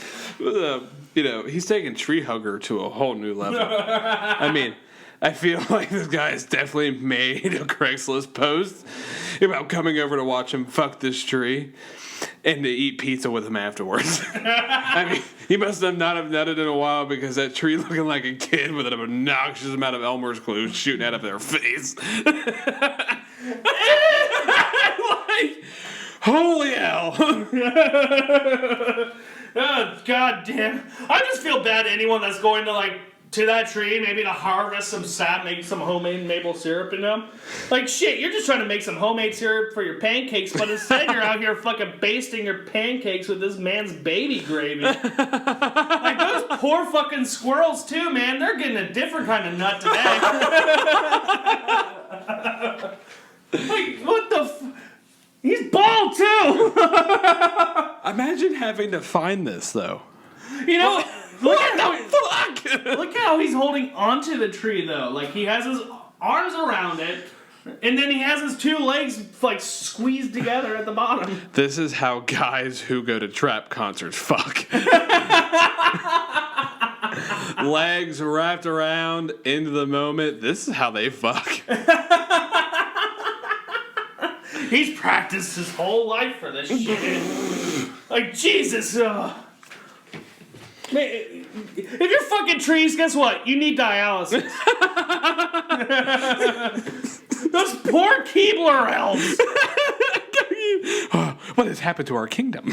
B: He's taking tree hugger to a whole new level. I mean, I feel like this guy has definitely made a Craigslist post about coming over to watch him fuck this tree and to eat pizza with him afterwards. I mean, he must not have nutted in a while because that tree looking like a kid with an obnoxious amount of Elmer's glue shooting out of their face. Like, holy hell.
A: Oh, god damn. I just feel bad to anyone that's going to that tree, maybe to harvest some sap, make some homemade maple syrup in them. Like, shit, you're just trying to make some homemade syrup for your pancakes, but instead you're out here fucking basting your pancakes with this man's baby gravy. Like, those poor fucking squirrels, too, man. They're getting a different kind of nut today. Like, what the He's bald, too!
B: Imagine having to find this, though.
A: Look at how he's holding onto the tree, though. Like, he has his arms around it, and then he has his 2 legs, squeezed together at the bottom.
B: This is how guys who go to trap concerts fuck. Legs wrapped around into the moment. This is how they fuck.
A: He's practiced his whole life for this shit. Like, Jesus. Man, if you're fucking trees, guess what? You need dialysis. Those poor Keebler elves.
B: What has happened to our kingdom?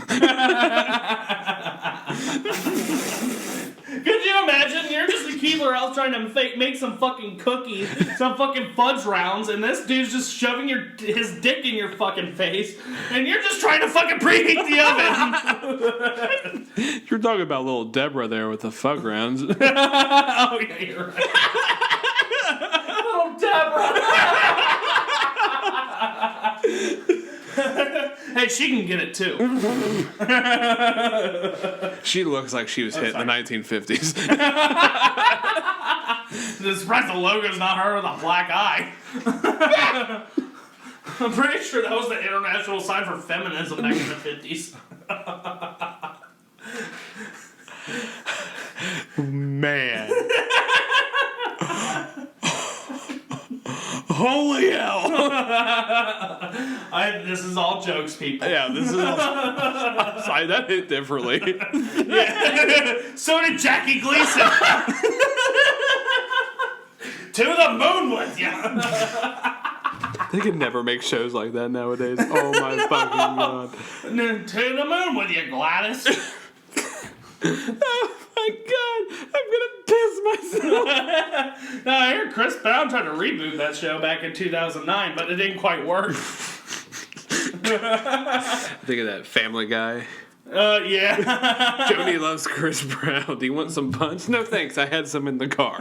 A: Could you imagine? You're just a Keebler elf trying to make some fucking cookies, some fucking fudge rounds, and this dude's just shoving his dick in your fucking face, and you're just trying to fucking preheat the oven.
B: You're talking about little Deborah there with the fug rounds.
A: Oh, yeah, you're right. Little Deborah. Hey, she can get it too.
B: She looks like she was hit in the 1950s.
A: This surprise the logo's not her with a black eye. I'm pretty sure that was the international sign for feminism back in the 50s.
B: Man. Holy hell!
A: This is all jokes, people.
B: Yeah, this is. I'm sorry, that hit differently.
A: So did Jackie Gleason. To the moon with you.
B: They can never make shows like that nowadays. Oh my fucking god!
A: To the moon with you, Gladys.
B: Oh my god! I'm gonna piss myself.
A: Now I heard Chris Brown tried to reboot that show back in 2009, but it didn't quite work.
B: Think of that Family Guy.
A: Yeah.
B: Joni loves Chris Brown. Do you want some punch? No thanks. I had some in the car.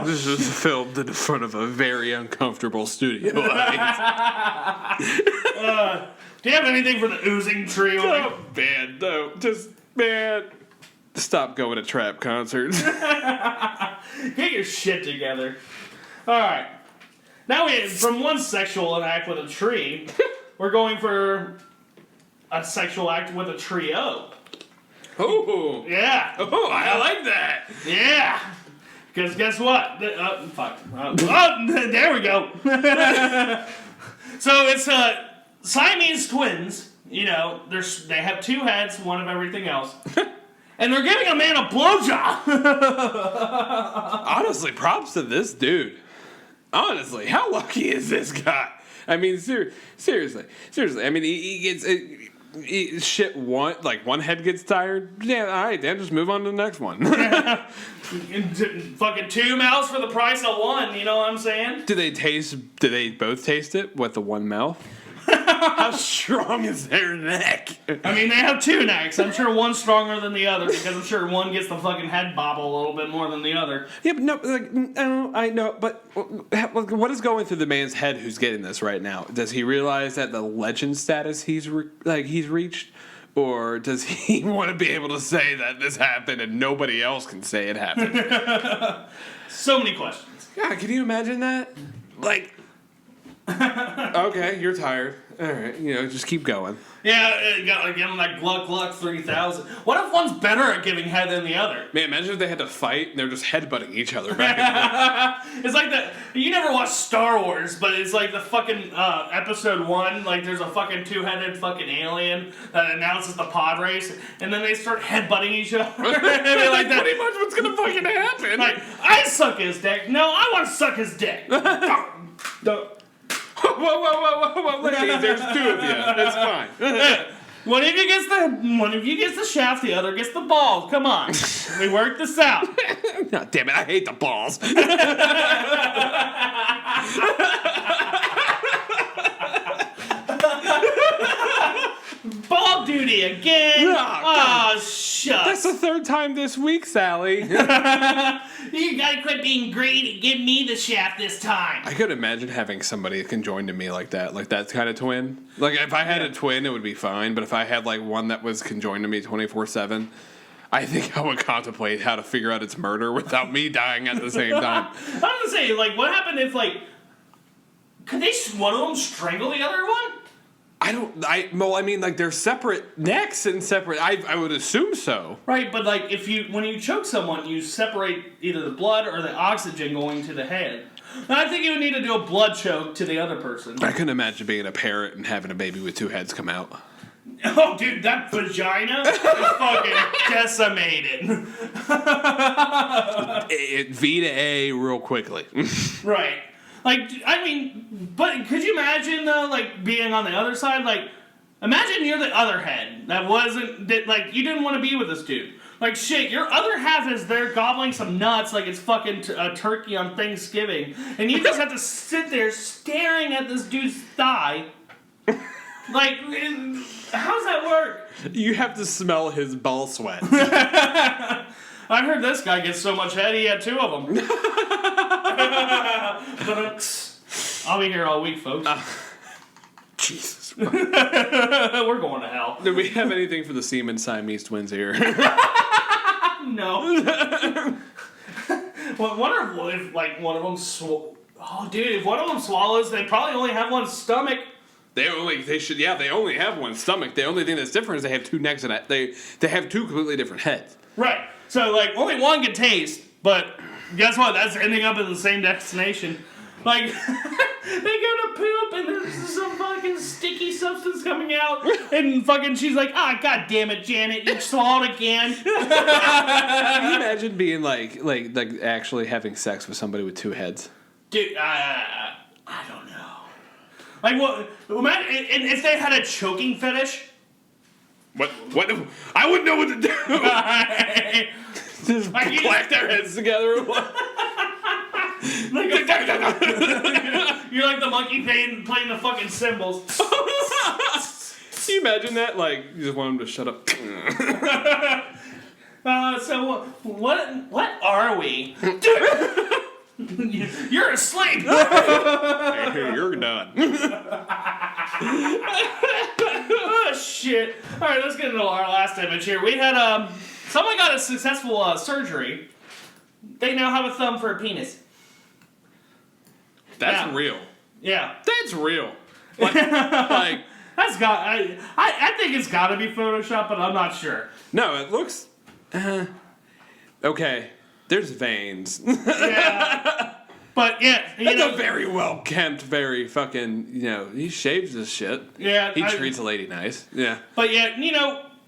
B: This was filmed in front of a very uncomfortable studio audience.
A: Do you have anything for the oozing tree?
B: Oh, man, no. Just, man. Stop going to trap concerts.
A: Get your shit together. All right. Now from one sexual act with a tree, we're going for a sexual act with a trio.
B: Oh.
A: Yeah.
B: Oh, I like that.
A: Yeah. Because guess what? Fuck. There we go. So it's Siamese twins. You know, they have two heads, one of everything else. And they're giving a man a blowjob.
B: Honestly, props to this dude. Honestly, how lucky is this guy? I mean, seriously. I mean, he gets one head gets tired. Yeah, all right, then just move on to the next one.
A: Fucking 2 mouths for the price of one. You know what I'm saying?
B: Do they both taste it with the one mouth? How strong is their neck?
A: I mean, they have two necks. I'm sure one's stronger than the other because I'm sure one gets the fucking head bobble a little bit more than the other.
B: Yeah, but no, I know, but what is going through the man's head who's getting this right now? Does he realize that the legend status he's reached? Or does he want to be able to say that this happened and nobody else can say it happened?
A: So many questions.
B: Yeah, can you imagine that? Like, okay, you're tired. All right, just keep going.
A: Yeah, give them that Gluck Gluck 3000. What if one's better at giving head than the other?
B: Man, imagine if they had to fight and they're just headbutting each other back and forth.
A: It's like you never watched Star Wars, but it's like the fucking episode 1, like there's a fucking two-headed fucking alien that announces the pod race, and then they start headbutting each other.
B: Like that. Pretty much what's gonna fucking happen.
A: Like, I suck his dick. No, I want to suck his dick. Don't.
B: Whoa, ladies, there's two of you. That's fine.
A: One of you gets the shaft, the other gets the balls. Come on. We worked this out.
B: Oh, damn it, I hate the balls.
A: Ball duty again. Oh, shucks.
B: That's the third time this week, Sally.
A: You gotta quit being greedy. Give me the shaft this time.
B: I could imagine having somebody conjoined to me like that kind of twin. Like, if I had a twin, it would be fine. But if I had, one that was conjoined to me 24/7, I think I would contemplate how to figure out its murder without me dying at the same time.
A: I was gonna say, what happened if, could one of them strangle the other one?
B: They're separate necks and separate. I would assume so.
A: Right, but when you choke someone, you separate either the blood or the oxygen going to the head. And I think you would need to do a blood choke to the other person.
B: I couldn't imagine being a parrot and having a baby with two heads come out.
A: Oh, dude, that vagina is fucking decimated.
B: V to A real quickly.
A: Right. But could you imagine, though, being on the other side? Imagine you're the other head you didn't want to be with this dude. Shit, your other half is there gobbling some nuts like it's fucking a turkey on Thanksgiving. And you just have to sit there staring at this dude's thigh. How's that work?
B: You have to smell his ball sweat.
A: I heard this guy gets so much head, he had 2 of them. I'll be here all week, folks.
B: Jesus.
A: We're going to hell.
B: Do we have anything for the Seaman Siamese twins here?
A: No. Wonder if one of them if one of them swallows, they probably only have one stomach.
B: They only have one stomach. The only thing that's different is they have 2 necks and they have 2 completely different heads.
A: Right. So only one can taste, But guess what? That's ending up in the same destination. Like, they go to poop and there's some fucking sticky substance coming out, and fucking she's like, ah, god damn it, Janet, you swallowed again.
B: Can you imagine being like actually having sex with somebody with two heads?
A: Dude, I don't know. Like, what? Imagine, and if they had a choking fetish.
B: What? I wouldn't know what to do. Just clack their heads together.
A: Like you're like the monkey playing the fucking cymbals.
B: Can you imagine that? Like, you just want him to shut up.
A: So what are we? You're asleep.
B: You're done.
A: Oh shit! All right, let's get into our last image here. We had someone got a successful surgery. They now have a thumb for a penis.
B: That's real.
A: Yeah.
B: That's real. Like
A: that's got. I think it's got to be Photoshop, but I'm not sure.
B: No, it looks. Okay, there's veins.
A: Yeah. But yeah,
B: That's a very well kempt, very fucking. He shaves his shit.
A: Yeah.
B: He treats a lady nice. Yeah.
A: But yeah,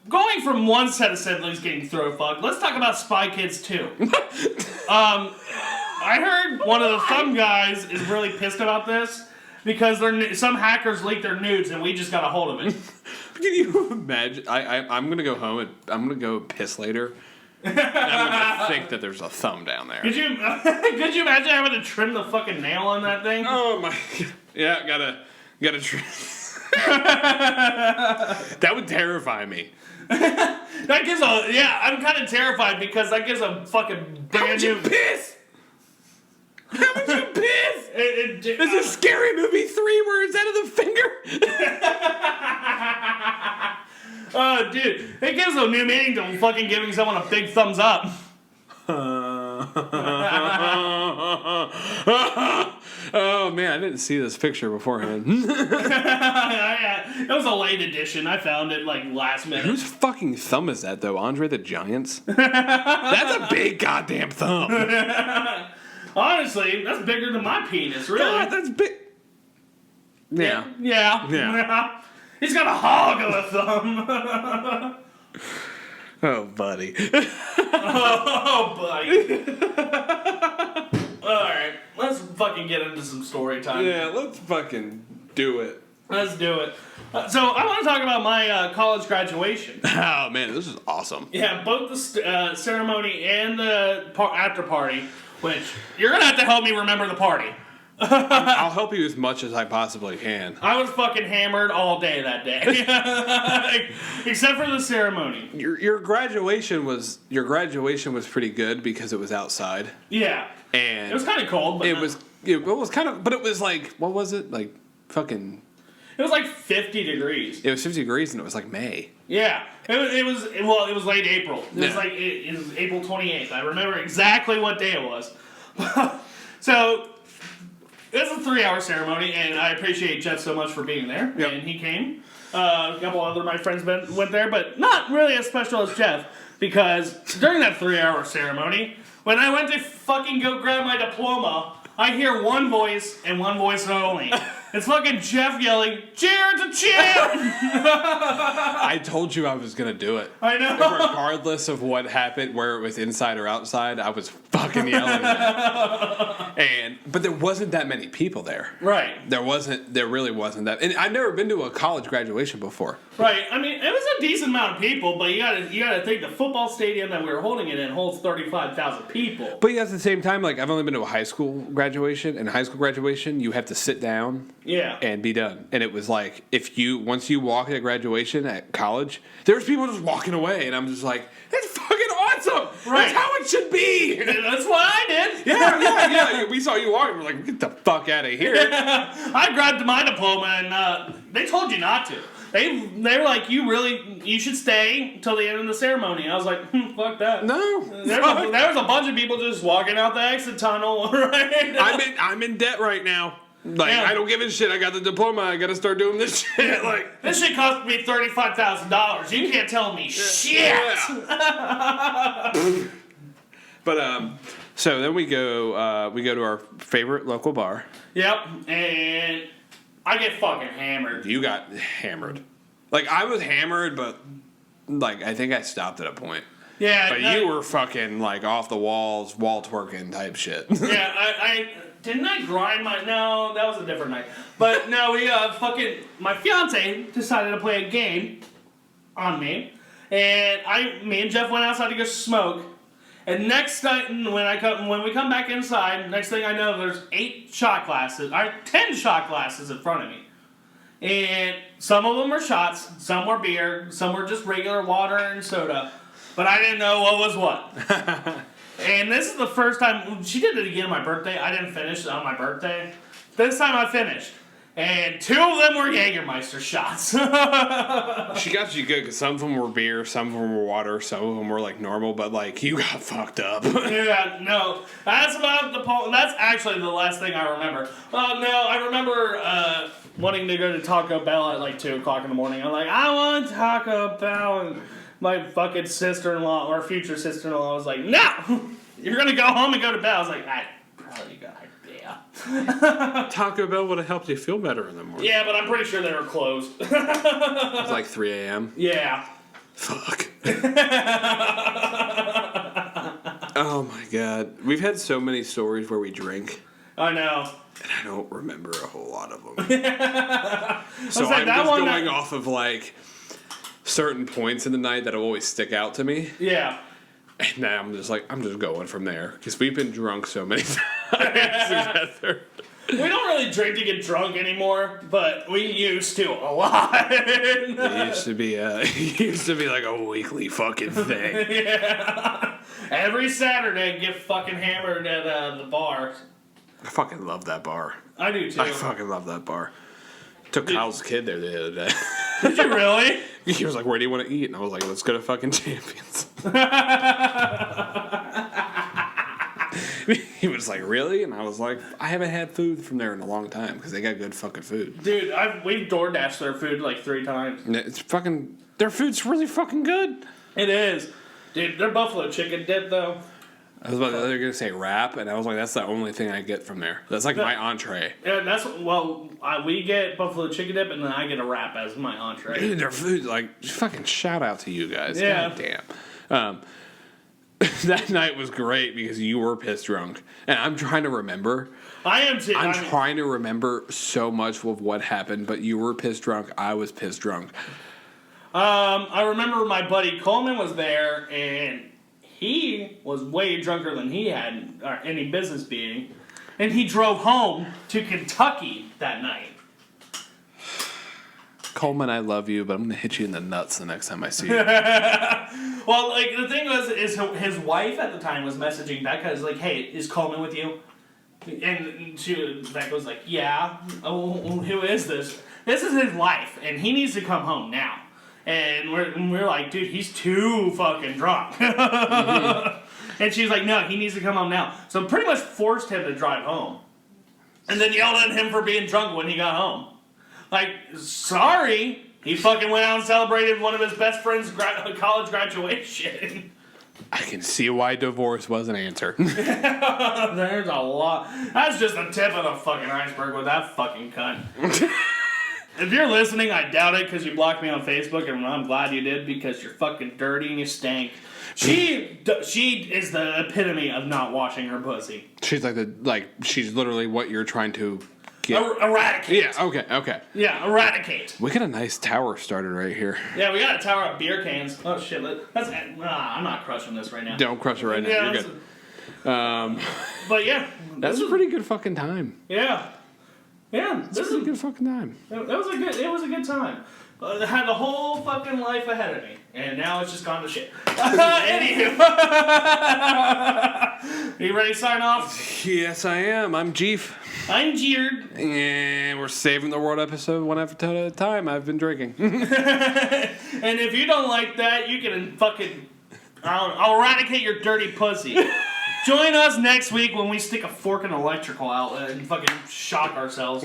A: going from one set of siblings getting throat fucked, let's talk about Spy Kids 2. I heard one of the thumb guys is really pissed about this because some hackers leaked their nudes and we just got a hold of it.
B: Can you imagine? I'm gonna go home and I'm gonna go piss later. And I'm gonna think that there's a thumb down there.
A: Could you imagine having to trim the fucking nail on that thing?
B: Oh my! Yeah, gotta trim. That would terrify me.
A: That gives I'm kind of terrified because that gives a fucking brand new
B: piss. How would you piss?
A: It's
B: a Scary Movie 3 where it's out of the finger.
A: Oh, dude, it gives a new meaning to fucking giving someone a big thumbs up.
B: Oh man, I didn't see this picture beforehand.
A: It was a late edition. I found it like last minute.
B: Whose fucking thumb is that though? Andre the Giant's? That's a big goddamn thumb.
A: Honestly, that's bigger than my penis, really.
B: God, that's big. Yeah.
A: Yeah. He's got a hog of a thumb.
B: Oh, buddy.
A: Oh, buddy. Alright, let's fucking get into some story time.
B: Yeah, let's fucking do it.
A: Let's do it. So, I want to talk about my college graduation.
B: Oh, man, this is awesome.
A: Yeah, both the ceremony and the after party, which you're going to have to help me remember the party.
B: I'll help you as much as I possibly can.
A: I was fucking hammered all day that day. Except for the ceremony.
B: Your graduation was pretty good because it was outside.
A: Yeah.
B: And
A: it was kind of cold, but
B: it was kind of, but it was like, what was it? Like fucking.
A: It was like 50 degrees.
B: It was 50 degrees and it was like May.
A: Yeah. It was late April. It was like it was April 28th. I remember exactly what day it was. So it was a 3-hour ceremony, and I appreciate Jeff so much for being there.
B: Yep.
A: And he came. A couple other of my friends went there, but not really as special as Jeff, because during that 3-hour ceremony, when I went to fucking go grab my diploma, I hear one voice and one voice only. It's fucking Jeff yelling, "Jared's a champ!"
B: I told you I was gonna do it.
A: I know.
B: Regardless of what happened, where it was inside or outside, I was fucking yelling that. But there wasn't that many people there.
A: Right.
B: There really wasn't that. And I've never been to a college graduation before.
A: Right. I mean, it was a decent amount of people, but you gotta think the football stadium that we were holding it in holds 35,000 people.
B: But at the same time, like I've only been to a high school graduation, and high school graduation, you have to sit down.
A: Yeah.
B: And be done. And it was like, once you walk at graduation at college, there's people just walking away, and I'm just like, that's fucking awesome!
A: Right.
B: That's how it should be!
A: That's what I did!
B: Yeah. We saw you walking, we're like, get the fuck out of here.
A: I grabbed my diploma, and they told you not to. They were like, you should stay until the end of the ceremony. I was like, fuck that.
B: No.
A: There was a bunch of people just walking out the exit tunnel right now.
B: I'm in debt right now. Like,
A: yeah.
B: I don't give a shit. I got the diploma. I gotta start doing this shit. Like,
A: this shit cost me $35,000. You can't tell me shit.
B: Yeah. But so then we go to our favorite local bar.
A: Yep, and I get fucking hammered.
B: You got hammered. Like, I was hammered, but, like, I think I stopped at a point.
A: Yeah.
B: But you were fucking, like, off the walls, wall twerking type shit.
A: Yeah, I didn't I grind my... No, that was a different night. But, no, my fiance decided to play a game on me. And me and Jeff went outside to go smoke. And next night, when we come back inside, next thing I know, there's 10 shot glasses in front of me. And some of them were shots, some were beer, some were just regular water and soda. But I didn't know what was what. And this is the first time, she did it again on my birthday. I didn't finish on my birthday. This time I finished. And 2 of them were Jägermeister shots.
B: She got you good because some of them were beer, some of them were water, some of them were like normal, but like you got fucked up.
A: Yeah, no. That's actually the last thing I remember. Well, no, I remember wanting to go to Taco Bell at like 2 o'clock in the morning. I'm like, I want Taco Bell. And my fucking sister-in-law, or future sister-in-law, was like, no! You're gonna go home and go to bed. I was like, I probably got
B: Taco Bell would have helped you feel better in the morning.
A: Yeah, but I'm pretty sure they were closed.
B: It was like 3 a.m.
A: Yeah.
B: Fuck. Oh my god. We've had so many stories where we drink.
A: I know.
B: And I don't remember a whole lot of them.
A: So
B: I'm just going off of like certain points in the night that always stick out to me.
A: Yeah.
B: And now I'm just going from there. Because we've been drunk so many times together.
A: We don't really drink to get drunk anymore, but we used to a lot.
B: It used to be like a weekly fucking thing.
A: Yeah. Every Saturday, get fucking hammered at the bar.
B: I fucking love that bar.
A: I do too.
B: I fucking love that bar. Took Kyle's kid there the other day.
A: Did you really?
B: He was like, where do you want to eat? And I was like, let's go to fucking Champions. He was like, really? And I was like, I haven't had food from there in a long time because they got good fucking food.
A: Dude, we've DoorDashed their food like 3 times.
B: It's fucking, their food's really fucking good.
A: It is. Dude, their buffalo chicken dip though.
B: I was about to going to say wrap, and I was like, that's the only thing I get from there. That's like my entree.
A: Yeah, we get buffalo chicken dip, and then I get a wrap as my entree.
B: Dude, their food, like, fucking shout out to you guys.
A: Yeah.
B: God damn. That night was great because you were pissed drunk. And I'm trying to remember.
A: I am too.
B: I'm trying to remember so much of what happened, but you were pissed drunk. I was pissed drunk.
A: I remember my buddy Coleman was there, and he was way drunker than he had any business being. And he drove home to Kentucky that night.
B: Coleman, I love you, but I'm going to hit you in the nuts the next time I see you.
A: Well, like, the thing was, is his wife at the time was messaging Becca, is like, hey, is Coleman with you? And Becca was like, yeah. Oh, who is this? This is his wife, and he needs to come home now. And we're like, dude, he's too fucking drunk. Mm-hmm. And she's like, no, he needs to come home now. So pretty much forced him to drive home. And then yelled at him for being drunk when he got home. Like, sorry. He fucking went out and celebrated one of his best friend's college graduation.
B: I can see why divorce was an answer.
A: There's a lot. That's just the tip of the fucking iceberg with that fucking cunt. If you're listening, I doubt it because you blocked me on Facebook, and I'm glad you did because you're fucking dirty and you stink. She is the epitome of not washing her pussy.
B: She's she's literally what you're trying to get.
A: Eradicate.
B: Yeah, okay.
A: Yeah, eradicate.
B: We got a nice tower started right here.
A: Yeah, we got a tower of beer cans. Oh shit, I'm not crushing this right now.
B: Don't crush it right now.
A: Yeah,
B: you're good.
A: But yeah.
B: That's a pretty good fucking time.
A: Yeah. Yeah,
B: this is a good fucking time.
A: It was a good time. I had the whole fucking life ahead of me, and now it's just gone to shit. Anywho, you ready to sign off?
B: Yes, I am. I'm Jeef.
A: I'm Jeerd.
B: And we're saving the world episode one episode at a time. I've been drinking.
A: And if you don't like that, you can fucking I'll eradicate your dirty pussy. Join us next week when we stick a fork in an electrical outlet and fucking shock ourselves.